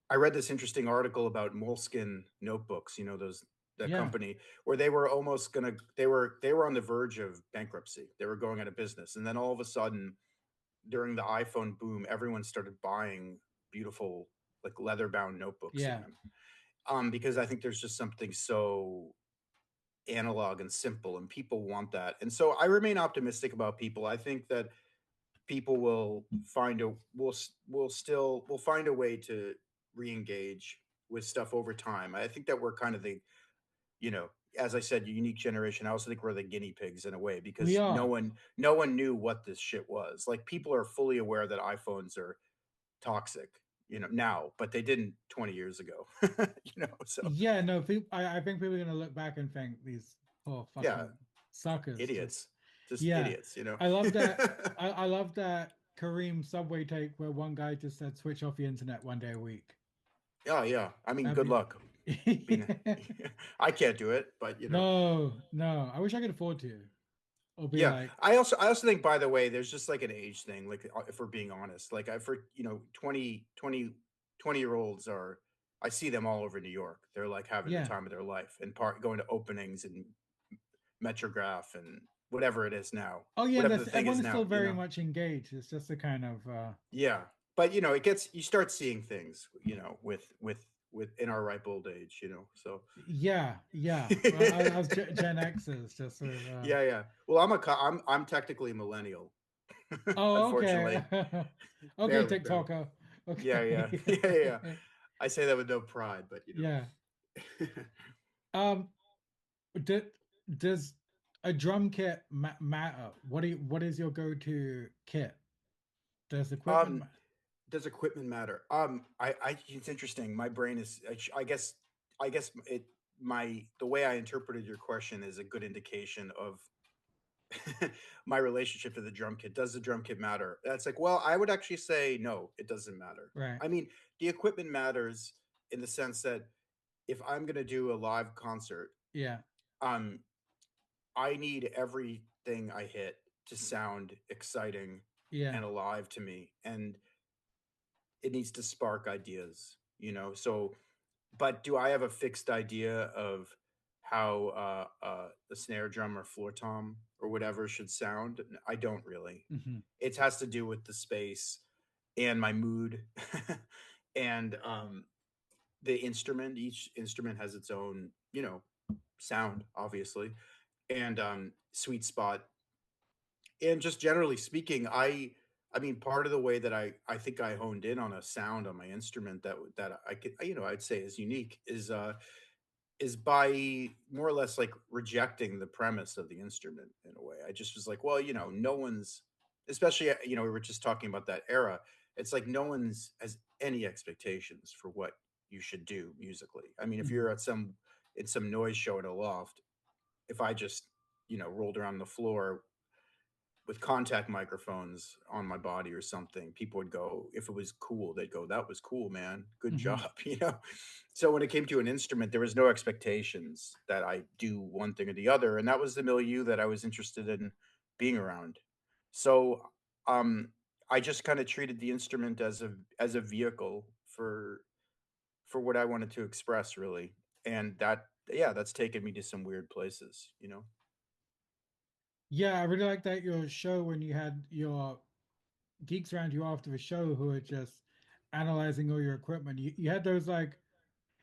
I read this interesting article about Moleskin notebooks, those that Yeah, company, where they were almost gonna they were on the verge of bankruptcy. They were going out of business, and then all of a sudden, during the iPhone boom, everyone started buying beautiful like leather bound notebooks yeah, again. Because I think there's just something so analog and simple, and people want that. And so I remain optimistic about people. I think that people will find a will find a way to re-engage with stuff over time. I think that we're kind of the, you know as I said, unique generation. I also think we're the guinea pigs in a way, we because are. no one knew what this shit was. Like, people are fully aware that iPhones are toxic, now, but they didn't 20 years ago. So Yeah, no, I think people are gonna look back and think these poor yeah, fucking suckers. Just idiots, just yeah, idiots. I love that. I love that Kareem Subway take where one guy just said switch off the internet 1 day a week. Oh yeah, I mean, That'd good be luck being I can't do it, but no, no. I wish I could afford to, or be yeah. like, I also think, by the way, there's just like an age thing. Like, if we're being honest, like, I for 20 year olds are, I see them all over New York. They're like having the yeah, time of their life, and going to openings and Metrograph and whatever it is now, oh yeah, and whatever the that's thing everyone is is still very now. much engaged. It's just a kind of Yeah, but you start seeing things, with in our ripe old age, so yeah, yeah. Well, I was Gen Xers, just sort of. yeah. Well, I'm technically a millennial, Oh, okay, unfortunately. okay, Barely, barely. TikToker. Yeah. Okay, Yeah. I say that with no pride, but yeah. Um, do, does a drum kit matter? What is your go-to kit? Does equipment um, does equipment matter? It's interesting. My brain is, I guess it my the way I interpreted your question is a good indication of my relationship to the drum kit. Does the drum kit matter? That's like, well, I would actually say no, it doesn't matter. right? I mean, the equipment matters in the sense that if I'm going to do a live concert, Yeah, um, I need everything I hit to sound exciting yeah, and alive to me, and it needs to spark ideas. So, but do I have a fixed idea of how the snare drum or floor tom or whatever should sound? I don't really. hmm, It has to do with the space and my mood, and the instrument. Each instrument has its own, sound, obviously, and sweet spot. And just generally speaking, I mean, part of the way that I think I honed in on a sound on my instrument that I could, I'd say is unique, is by more or less like rejecting the premise of the instrument in a way. I just was like, well, no one's, especially, we were just talking about that era. It's like no one's has any expectations for what you should do musically. I mean, if hmm, you're in some noise show at a loft, if I just, rolled around the floor with contact microphones on my body or something, people would go, if it was cool, they'd go, that was cool, man. Good hmm. job. So when it came to an instrument, there was no expectations that I do one thing or the other. And that was the milieu that I was interested in being around. So um, I just kind of treated the instrument as a vehicle for what I wanted to express, really. And yeah, that's taken me to some weird places. Yeah, I really like that your show when you had your geeks around you after the show who are just analyzing all your equipment. You had those like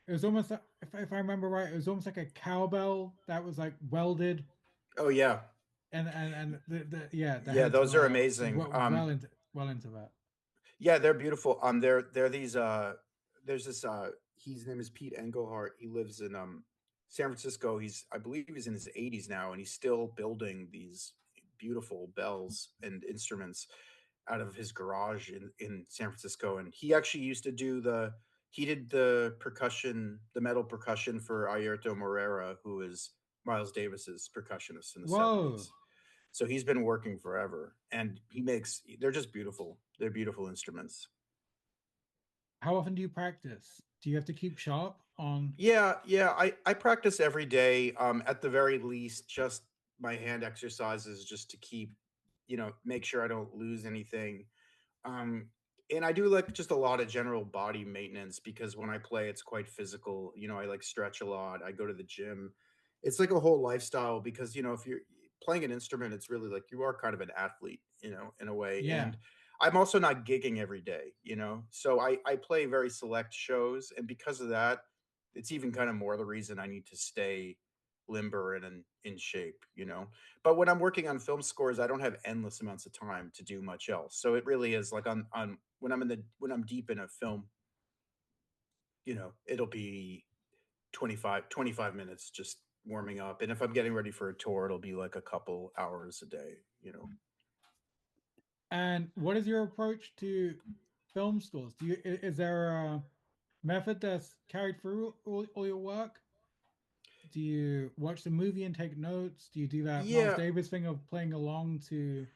it was almost like, if I remember right, it was almost like a cowbell that was like welded, Oh yeah. and the yeah the Yeah, heads those are were amazing. well into that. Yeah, they're beautiful. They're these there's this his name is Pete Engelhart. He lives in San Francisco. I believe he's in his 80s now, and he's still building these beautiful bells and instruments out of his garage in San Francisco. And he actually used to do he did the percussion, the metal percussion for Ayerto Morera, who is Miles Davis's percussionist in the Whoa. 70s. So he's been working forever, and they're just beautiful. They're beautiful instruments. How often do you practice? Do you have to keep sharp on? Yeah. I practice every day. At the very least, just my hand exercises just to keep, make sure I don't lose anything. Um, and I do like just a lot of general body maintenance because when I play, it's quite physical. I like stretch a lot. I go to the gym. It's like a whole lifestyle because, if you're playing an instrument, it's really like you are kind of an athlete, in a way. Yeah. And I'm also not gigging every day, so I play very select shows. And because of that, it's even kind of more the reason I need to stay limber and in shape, but when I'm working on film scores, I don't have endless amounts of time to do much else. So it really is like on when I'm deep in a film, it'll be 25 minutes just warming up. And if I'm getting ready for a tour, it'll be like a couple hours a day. And what is your approach to film scores? Is there a method that's carried through all your work? Do you watch the movie and take notes? Do you do that Miles Yeah. Davis thing of playing along to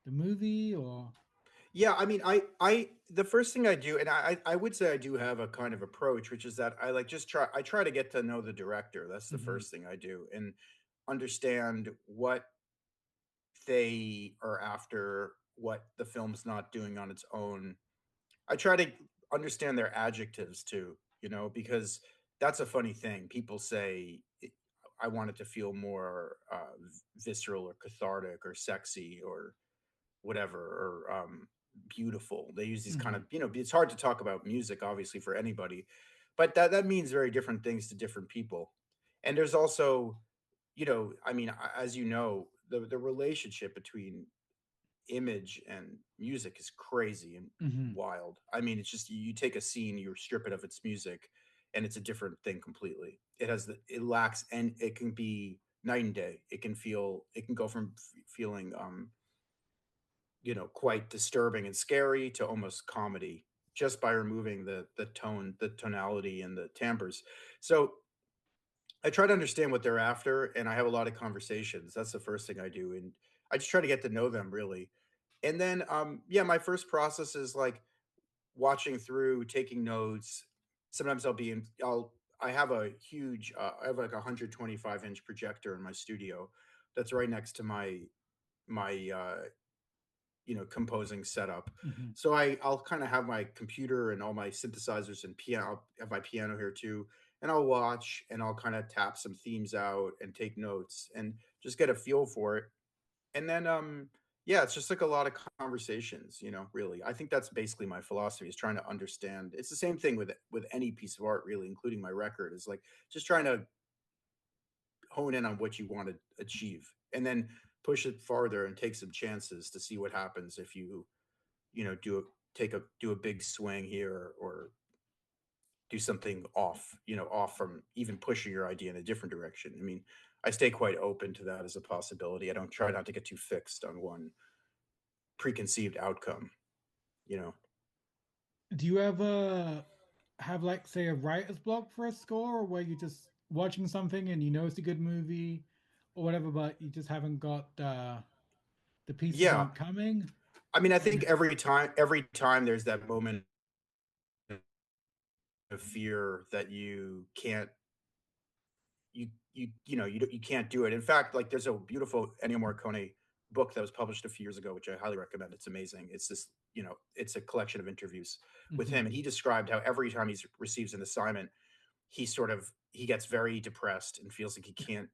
the movie or? Yeah, I mean, the first thing I do, and I would say I do have a kind of approach, which is that I try to get to know the director. That's the Mhm. first thing I do, and understand what they are after, what the film's not doing on its own. I try to understand their adjectives too, because that's a funny thing. People say, I want it to feel more visceral or cathartic or sexy or whatever, or beautiful. They use these kind of, Mhm. it's hard to talk about music, obviously, for anybody, but that means very different things to different people. And there's also, I mean, as you know, the relationship between image and music is crazy and Mhm. wild. I mean, it's just you take a scene, you strip it of its music, and it's a different thing completely. It lacks, and it can be night and day. It can go from feeling quite disturbing and scary to almost comedy just by removing the tonality and the timbres. So I try to understand what they're after, and I have a lot of conversations. That's the first thing I do, and I just try to get to know them really. And then, yeah, my first process is like watching through, taking notes. Sometimes I have a huge, I have like a 125-inch projector in my studio that's right next to my composing setup. Mhm. So I'll kind of have my computer and all my synthesizers and piano. I'll have my piano here too, and I'll watch and I'll kind of tap some themes out and take notes and just get a feel for it. And then yeah, it's just like a lot of conversations, really. I think that's basically my philosophy, is trying to understand. It's the same thing with any piece of art, really, including my record, is like just trying to hone in on what you want to achieve and then push it farther and take some chances to see what happens if do a big swing here, or do something off from even pushing your idea in a different direction. I mean, I stay quite open to that as a possibility. I don't try not to get too fixed on one preconceived outcome, you know. Do you ever have like say a writer's block for a score where you're just watching something and you know it's a good movie or whatever, but you just haven't got the pieces Yeah, aren't coming? I mean, I And think every time there's that moment of fear that you can't do it. In fact, like there's a beautiful Ennio Morricone book that was published a few years ago, which I highly recommend. It's amazing. It's a collection of interviews with him, Mhm. and he described how every time he receives an assignment, he gets very depressed and feels like he can't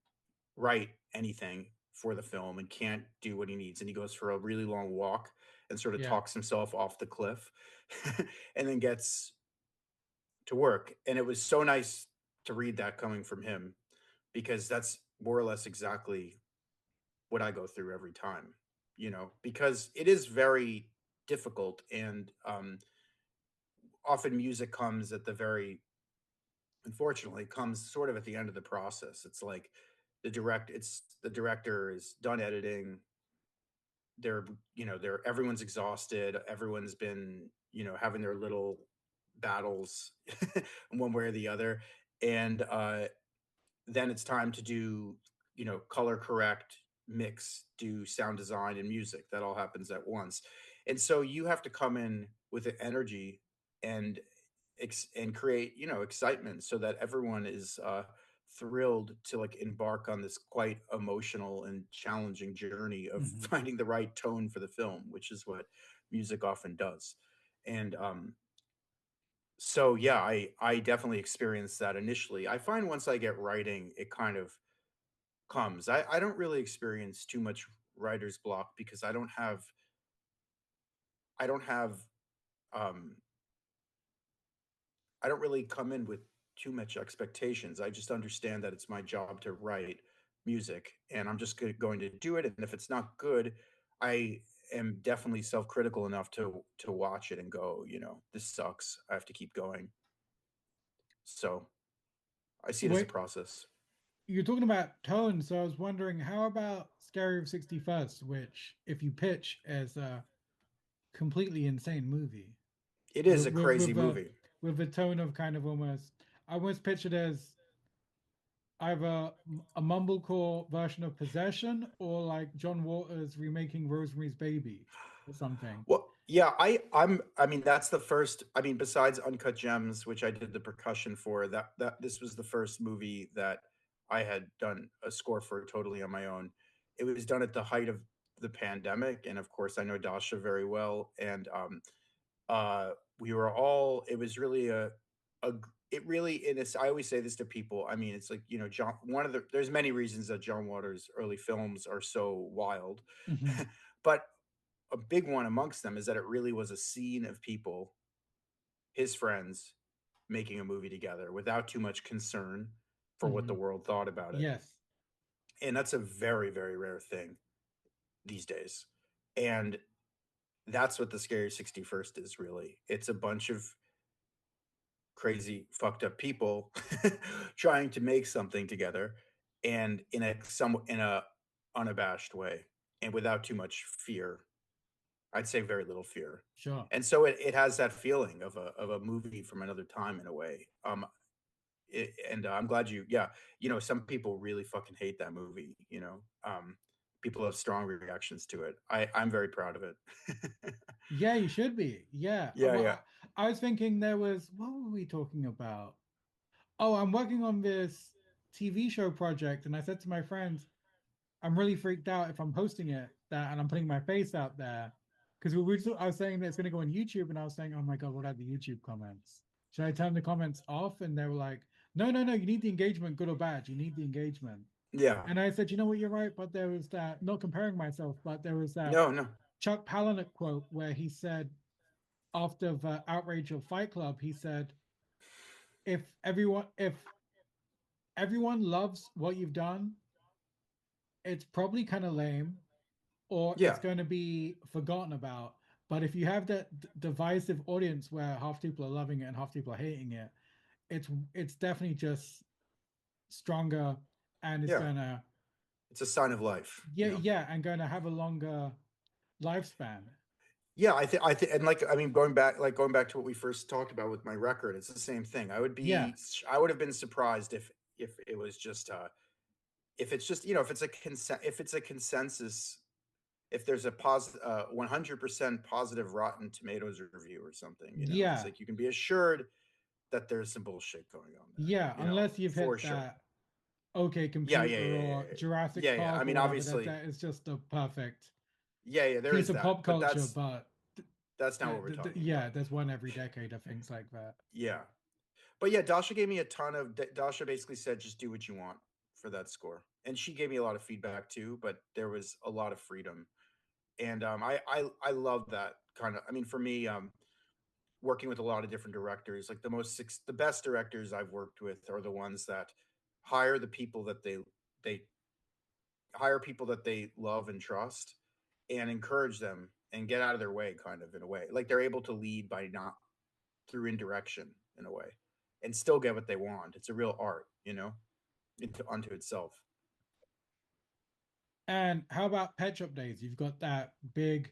write anything for the film and can't do what he needs, and he goes for a really long walk and sort of Yeah. talks himself off the cliff, and then gets to work. And it was so nice to read that coming from him, because that's more or less exactly what I go through every time, because it is very difficult, and often music comes at the very, unfortunately, comes sort of at the end of the process. It's like it's the director is done editing. They're, everyone's exhausted, everyone's been, having their little battles one way or the other, and then it's time to do, color correct, mix, do sound design and music. That all happens at once. And so you have to come in with the energy and and create, excitement, so that everyone is thrilled to like embark on this quite emotional and challenging journey of Hmm. finding the right tone for the film, which is what music often does. And so yeah, I definitely experienced that initially. I find once I get writing, it kind of comes. I don't really experience too much writer's block because I don't have um I don't really come in with too much expectations. I just understand that it's my job to write music, and I'm just going to do it. And if it's not good, I am definitely self-critical enough to watch it and go, this sucks. I have to keep going. So I see it as a Wait, process. you're talking about tone, so I was wondering, how about Scary of 61st, which, if you pitch as a completely insane movie It is with a with crazy with a movie. with a tone of kind of almost, I almost picture it as either a mumblecore version of Possession or like John Waters remaking Rosemary's Baby or something. Well, yeah, I mean, that's the first. I mean, besides Uncut Gems, which I did the percussion for, that this was the first movie that I had done a score for totally on my own. It was done at the height of the pandemic, and of course, I know Dasha very well, and uh, we were all. It was really a. It really, and it's. I always say this to people. I mean, it's like, John. One of the there's many reasons that John Waters' early films are so wild, Hmm. but a big one amongst them is that it really was a scene of people, his friends, making a movie together without too much concern for what Hmm. the world thought about it. Yes. And that's a very, very rare thing these days. And that's what the Scary 61st is, really. It's a bunch of crazy, fucked up people trying to make something together, and in a unabashed way, and without too much fear. I'd say very little fear. Sure. And so it has that feeling of a movie from another time in a way. And I'm glad yeah, some people really fucking hate that movie. People have strong reactions to it. I'm very proud of it. Yeah, you should be. Yeah. Yeah, Well, yeah, I was thinking there was, what were we talking about? Oh, I'm working on this TV show project, and I said to my friends, I'm really freaked out if I'm hosting it that and I'm putting my face out there. Because I was saying that it's going to go on YouTube, and I was saying, oh my God, what are the YouTube comments? Should I turn the comments off? And they were like, no, no, no, you need the engagement, good or bad. You need the engagement. yeah. And I said, you know what, you're right. But there was that, not comparing myself, but there was that No, no. Chuck Palahniuk quote where he said, after the outrage of Fight Club, he said, if everyone loves what you've done, it's probably kind of lame, or it's Yeah, going to be forgotten about. But if you have that divisive audience where half people are loving it and half people are hating it, it's definitely just stronger, and it's yeah. gonna, It's a sign of life. yeah, yeah, and gonna have a longer lifespan. Yeah, I think, and like, I mean, going back to what we first talked about with my record, it's the same thing. Yeah. I would have been surprised if it was just if it's just, if it's a consensus, if there's a 100% positive Rotten Tomatoes review or something, it's Yeah. like you can be assured that there's some bullshit going on there, Yeah, unless you've for hit sure. that OK Yeah, yeah, Computer yeah, yeah, or Jurassic yeah, yeah. I Park or mean, whatever, that obviously, that is just a perfect yeah, yeah, there piece is of that, pop but culture. But that's not what we're talking yeah, about. there's one every decade of things like that. Yeah, but yeah, Dasha gave me a ton of. Dasha basically said, "Just do what you want for that score," and she gave me a lot of feedback too. But there was a lot of freedom, and I love that kind of. I mean, for me, working with a lot of different directors, like the best directors I've worked with are the ones that hire the people that they hire people that they love and trust, and encourage them and get out of their way, kind of in a way. Like they're able to lead by not through indirection in a way, and still get what they want. It's a real art, into unto itself. And how about Pet Shop Days? You've got that big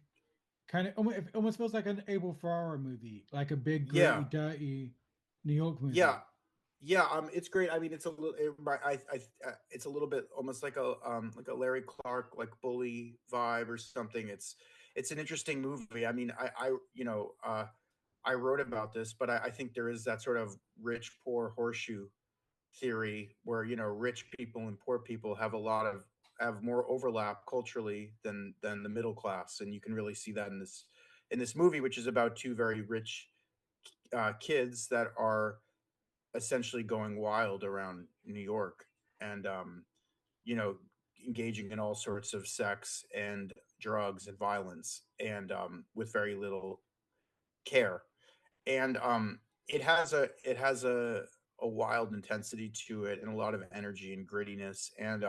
kind of it almost feels like an Abel Ferrara movie, like a big, Yeah, gritty, dirty New York yeah, movie. yeah. It's great. I mean, it's a little. It's a little bit almost like a Larry Clark like bully vibe or something. It's an interesting movie. I mean, I wrote about this, but I think there is that sort of rich poor horseshoe theory where rich people and poor people have more overlap culturally than the middle class, and you can really see that in this movie, which is about two very rich kids that are essentially going wild around New York, and you know engaging in all sorts of sex and drugs and violence, and with very little care. And it has a wild intensity to it, and a lot of energy and grittiness. And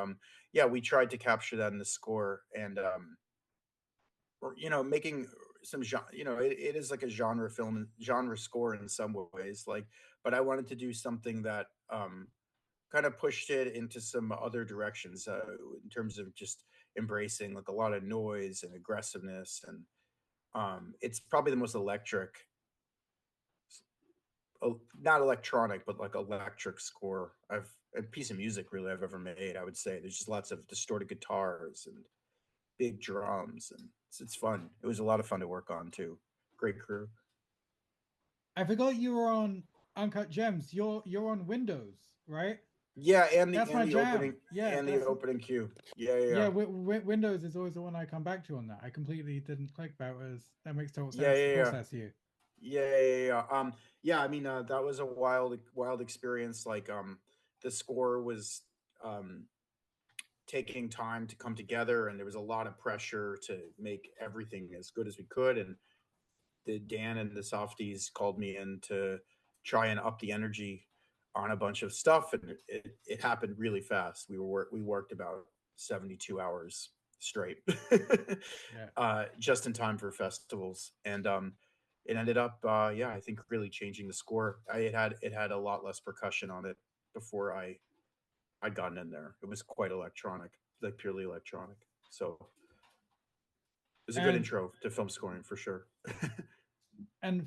yeah, we tried to capture that in the score, and or making some genre. It is like a genre film, genre score in some ways, like. But I wanted to do something that kind of pushed it into some other directions, in terms of just embracing like a lot of noise and aggressiveness. And it's probably the most electric, not electronic, but like electric score I've a piece of music really I've ever made. I would say there's just lots of distorted guitars and big drums, and it's fun. It was a lot of fun to work on too. Great crew. I forgot you were on Uncut Gems. You're on Windows, right? Yeah, and the That's my jam. Yeah, and the that's opening cue. Yeah, yeah, yeah. yeah, Windows is always the one I come back to on that. I completely didn't click that was that makes total yeah, sense. Of yeah, course, yeah. that's you. Yeah, yeah, yeah, yeah. Yeah. I mean, that was a wild experience. Like, the score was um taking time to come together, and there was a lot of pressure to make everything as good as we could. And the Dan and the softies called me in to try and up the energy on a bunch of stuff, and it happened really fast. We worked about 72 hours straight, Yeah. just in time for festivals. And it ended up, yeah, I think really changing the score. It had a lot less percussion on it before I'd gotten in there. It was quite electronic, like purely electronic. So it was a good And intro to film scoring for sure.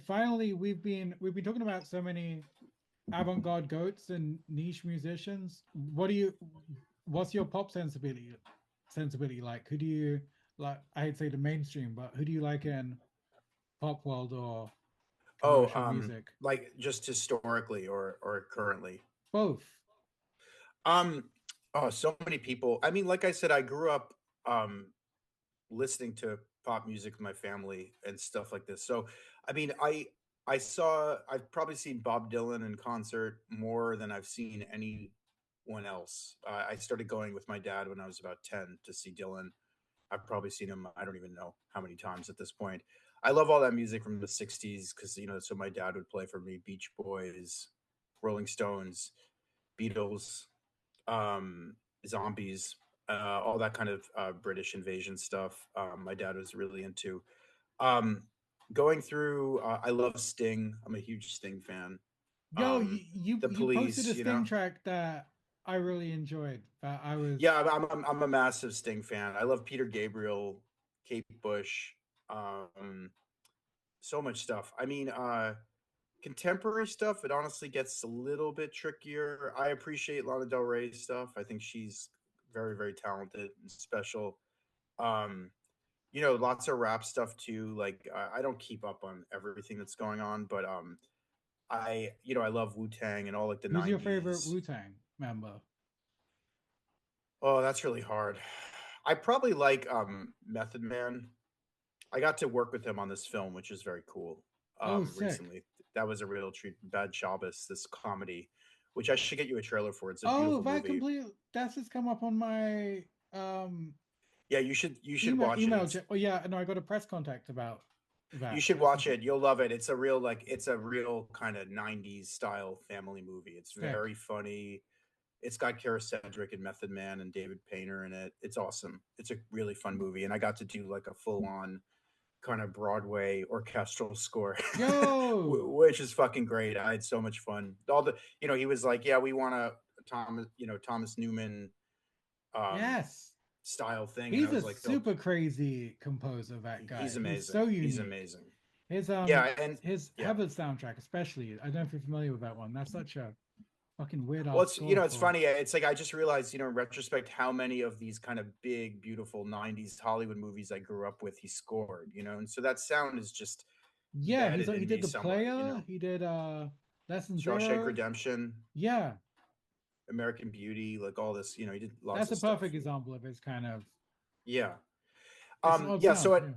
finally, we've been talking about so many avant-garde goats and niche musicians. What's your pop sensibility like? Who do you like? I'd say the mainstream, but who do you like in pop world or Oh, commercial music? like just historically or currently. Both. Um, oh, so many people. I mean, like I said, I grew up um listening to pop music with my family and stuff like this. So, I mean, I've probably seen Bob Dylan in concert more than I've seen anyone else. I started going with my dad when I was about 10 to see Dylan. I've probably seen him, I don't even know how many times at this point. I love all that music from the 60s because, so my dad would play for me Beach Boys, Rolling Stones, Beatles, um, zombies, all that kind of British invasion stuff. My dad was really into. Um, Going through, I love Sting. I'm a huge Sting fan. Yo, Um, the you posted Police, a Sting track that I really enjoyed. That I was Yeah, I'm a massive Sting fan. I love Peter Gabriel, Kate Bush, um, so much stuff. I mean, contemporary stuff, it honestly gets a little bit trickier. I appreciate Lana Del Rey's stuff. I think she's very, very talented and special. Um, lots of rap stuff too. Like, I don't keep up on everything that's going on, but I love Wu-Tang and all like the who's your favorite 90s. Wu-Tang member? Oh, that's really hard. I probably like Method Man. I got to work with him on this film, which is very cool. Oh, sick. Recently, that was a real treat. Bad Shabbos, this comedy, which I should get you a trailer for. It's a Oh, beautiful that movie. complete that's just come up on my Yeah, you should email watch it. email. It's Oh yeah, no, I got a press contact about You that. should watch it. You'll love it. It's a real kind of 90s style family movie. It's Sick. very funny. It's got Kara Sedgwick and Method Man and David Painter in it. It's awesome. It's a really fun movie, and I got to do like a full on kind of Broadway orchestral score, Yo, which is fucking great. I had so much fun. All the, he was like, yeah, we want a Thomas Newman um, yes, style thing, and I he's a was like, dope. super crazy composer. That He's guy, he's amazing. so He's unique. amazing. His Yeah, and his yeah. Heather soundtrack, especially. I don't know if you're familiar with that one. That's such a fucking weird Well, ass it's score it's for. funny. It's like I just realized, in retrospect, how many of these kind of big, beautiful '90s Hollywood movies I grew up with, he scored. And so that sound is just Yeah, embedded he in did me the somewhere. player. He did Lesson Shawshank Zero. Redemption, Yeah, American Beauty, like all this. He did lots that's of a stuff. perfect example of his kind of. Yeah. It's an odd Yeah. sound.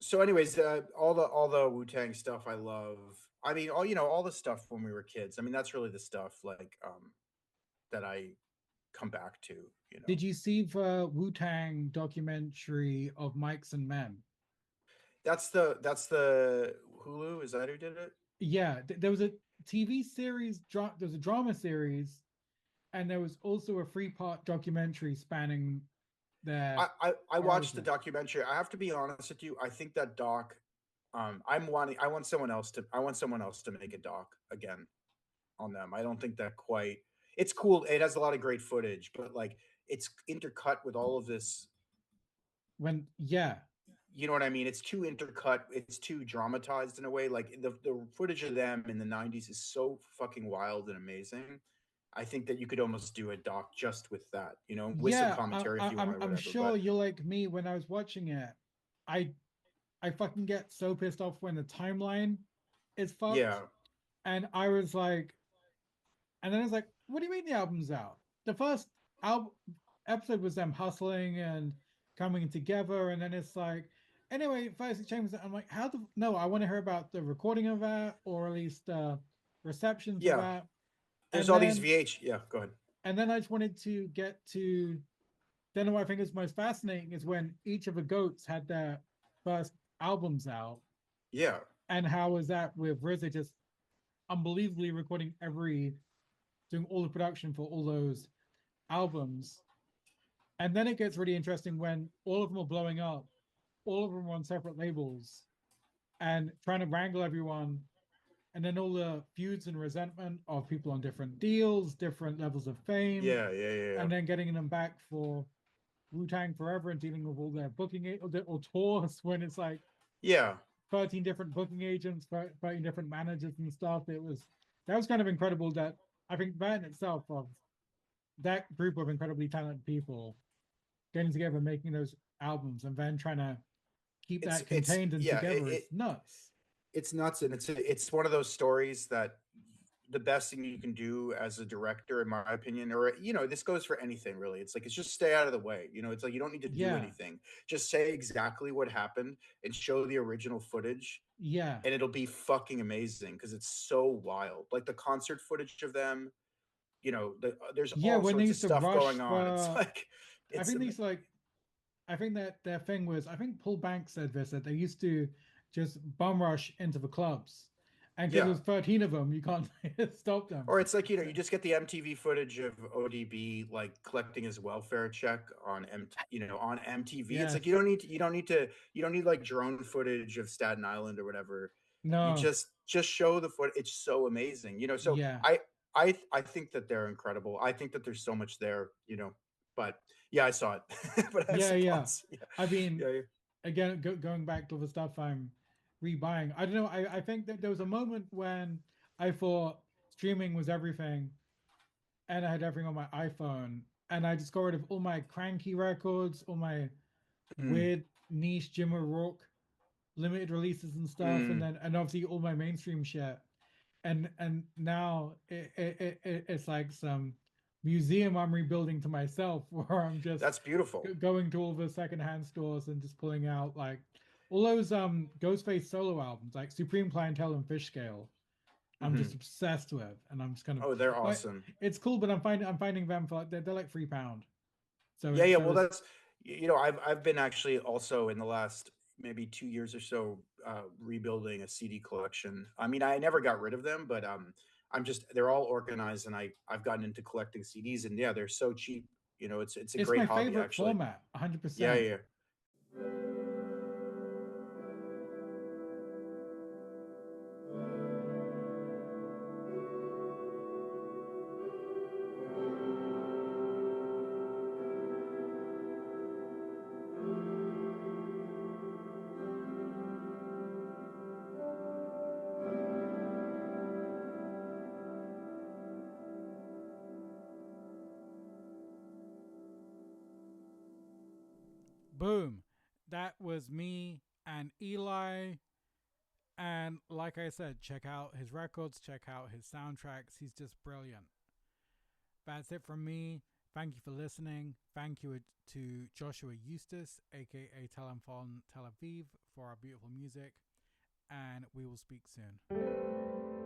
So Yeah. anyways, all the Wu-Tang stuff I love. I mean, all the stuff when we were kids. I mean, that's really the stuff like that I come back to. Did you see the Wu-Tang documentary of Mikes and Men? That's the Hulu. Is that who did it? Yeah, there was a TV series. There was a drama series, and there was also a three-part documentary spanning their I watched the origin. documentary. I have to be honest with you. I think that doc. I want someone else to make a doc again on them. I don't think that quite. It's cool. It has a lot of great footage, but like it's intercut with all of this. When yeah, You know what I mean? It's too intercut. It's too dramatized in a way. Like the footage of them in the '90s is so fucking wild and amazing. I think that you could almost do a doc just with that, with some yeah, commentary if you want or I'm whatever. sure But you're like me when I was watching it. I I fucking get so pissed off when the timeline is fucked, yeah, and I was like, and then it's like, what do you mean the album's out? The first album episode was them hustling and coming together, and then it's like, anyway, First Chambers. I'm like, how the no? I want to hear about the recording of that, or at least reception for yeah. that, There's and all these then VH. Yeah, go ahead. I just wanted to get to. Then what I think is most fascinating is when each of the goats had their first albums out, Yeah, and how was that with RZA just unbelievably recording doing all the production for all those albums. And then it gets really interesting when all of them are blowing up, all of them are on separate labels, and trying to wrangle everyone. And then all the feuds and resentment of people on different deals, different levels of fame, yeah, yeah, yeah, yeah. and then getting them back for Wu-Tang Forever and dealing with all their booking or tours when it's like Yeah. 13 different booking agents, 13 different managers and stuff. That was kind of incredible. That I think that in itself of that group of incredibly talented people getting together, making those albums, and then trying to keep It's that it's contained and yeah, together is nuts. it's nuts, and it's one of those stories that the best thing you can do as a director, in my opinion, or this goes for anything really. It's like it's just stay out of the way. It's like you don't need to do Yeah, anything. Just say exactly what happened and show the original footage, yeah, and it'll be fucking amazing because it's so wild. Like the concert footage of them, there's yeah. all When they sorts of used to stuff rush going on. It's for, like I it's think these like, I think that their thing was, I think Paul Banks said this that they used to just bum rush into the clubs, and because yeah. there's 13 of them, you can't stop them. Or it's like, So, you just get the MTV footage of ODB like collecting his welfare check on MTV. It's like yes, you don't need like drone footage of Staten Island or whatever. You no, just show the foot. It's so amazing. So yeah, I think that they're incredible. I think that there's so much there. But yeah, I saw it. But I have yeah, some yeah. thoughts. Yeah. I mean, Yeah. again, going back to the stuff I'm rebuying, I don't know. I think that there was a moment when I thought streaming was everything, and I had everything on my iPhone, and I just got rid of all my cranky records, all my Mm, weird niche Jim O'Rourke limited releases and stuff, mm. and obviously all my mainstream shit. And now it's like some museum I'm rebuilding to myself, where I'm just That's beautiful. going to all the secondhand stores and just pulling out like all those Ghostface solo albums, like Supreme Clientele and Fish Scale. I'm Hmm. just obsessed with, and I'm just kind of, Oh, they're but awesome. it's cool. But I'm finding them for like they're like £3. So Yeah, it's yeah. so Well, it's I've been actually also in the last maybe 2 years or so rebuilding a CD collection. I mean, I never got rid of them, but they're all organized, and I've gotten into collecting CDs, and yeah, they're so cheap. It's a it's great my hobby favorite actually. format, Yeah, 100%. yeah. Boom. That was me and Eli. And like I said, check out his records, check out his soundtracks. He's just brilliant. That's it from me. Thank you for listening. Thank you to Joshua Eustace, aka Telefon Tel Aviv, for our beautiful music. And we will speak soon.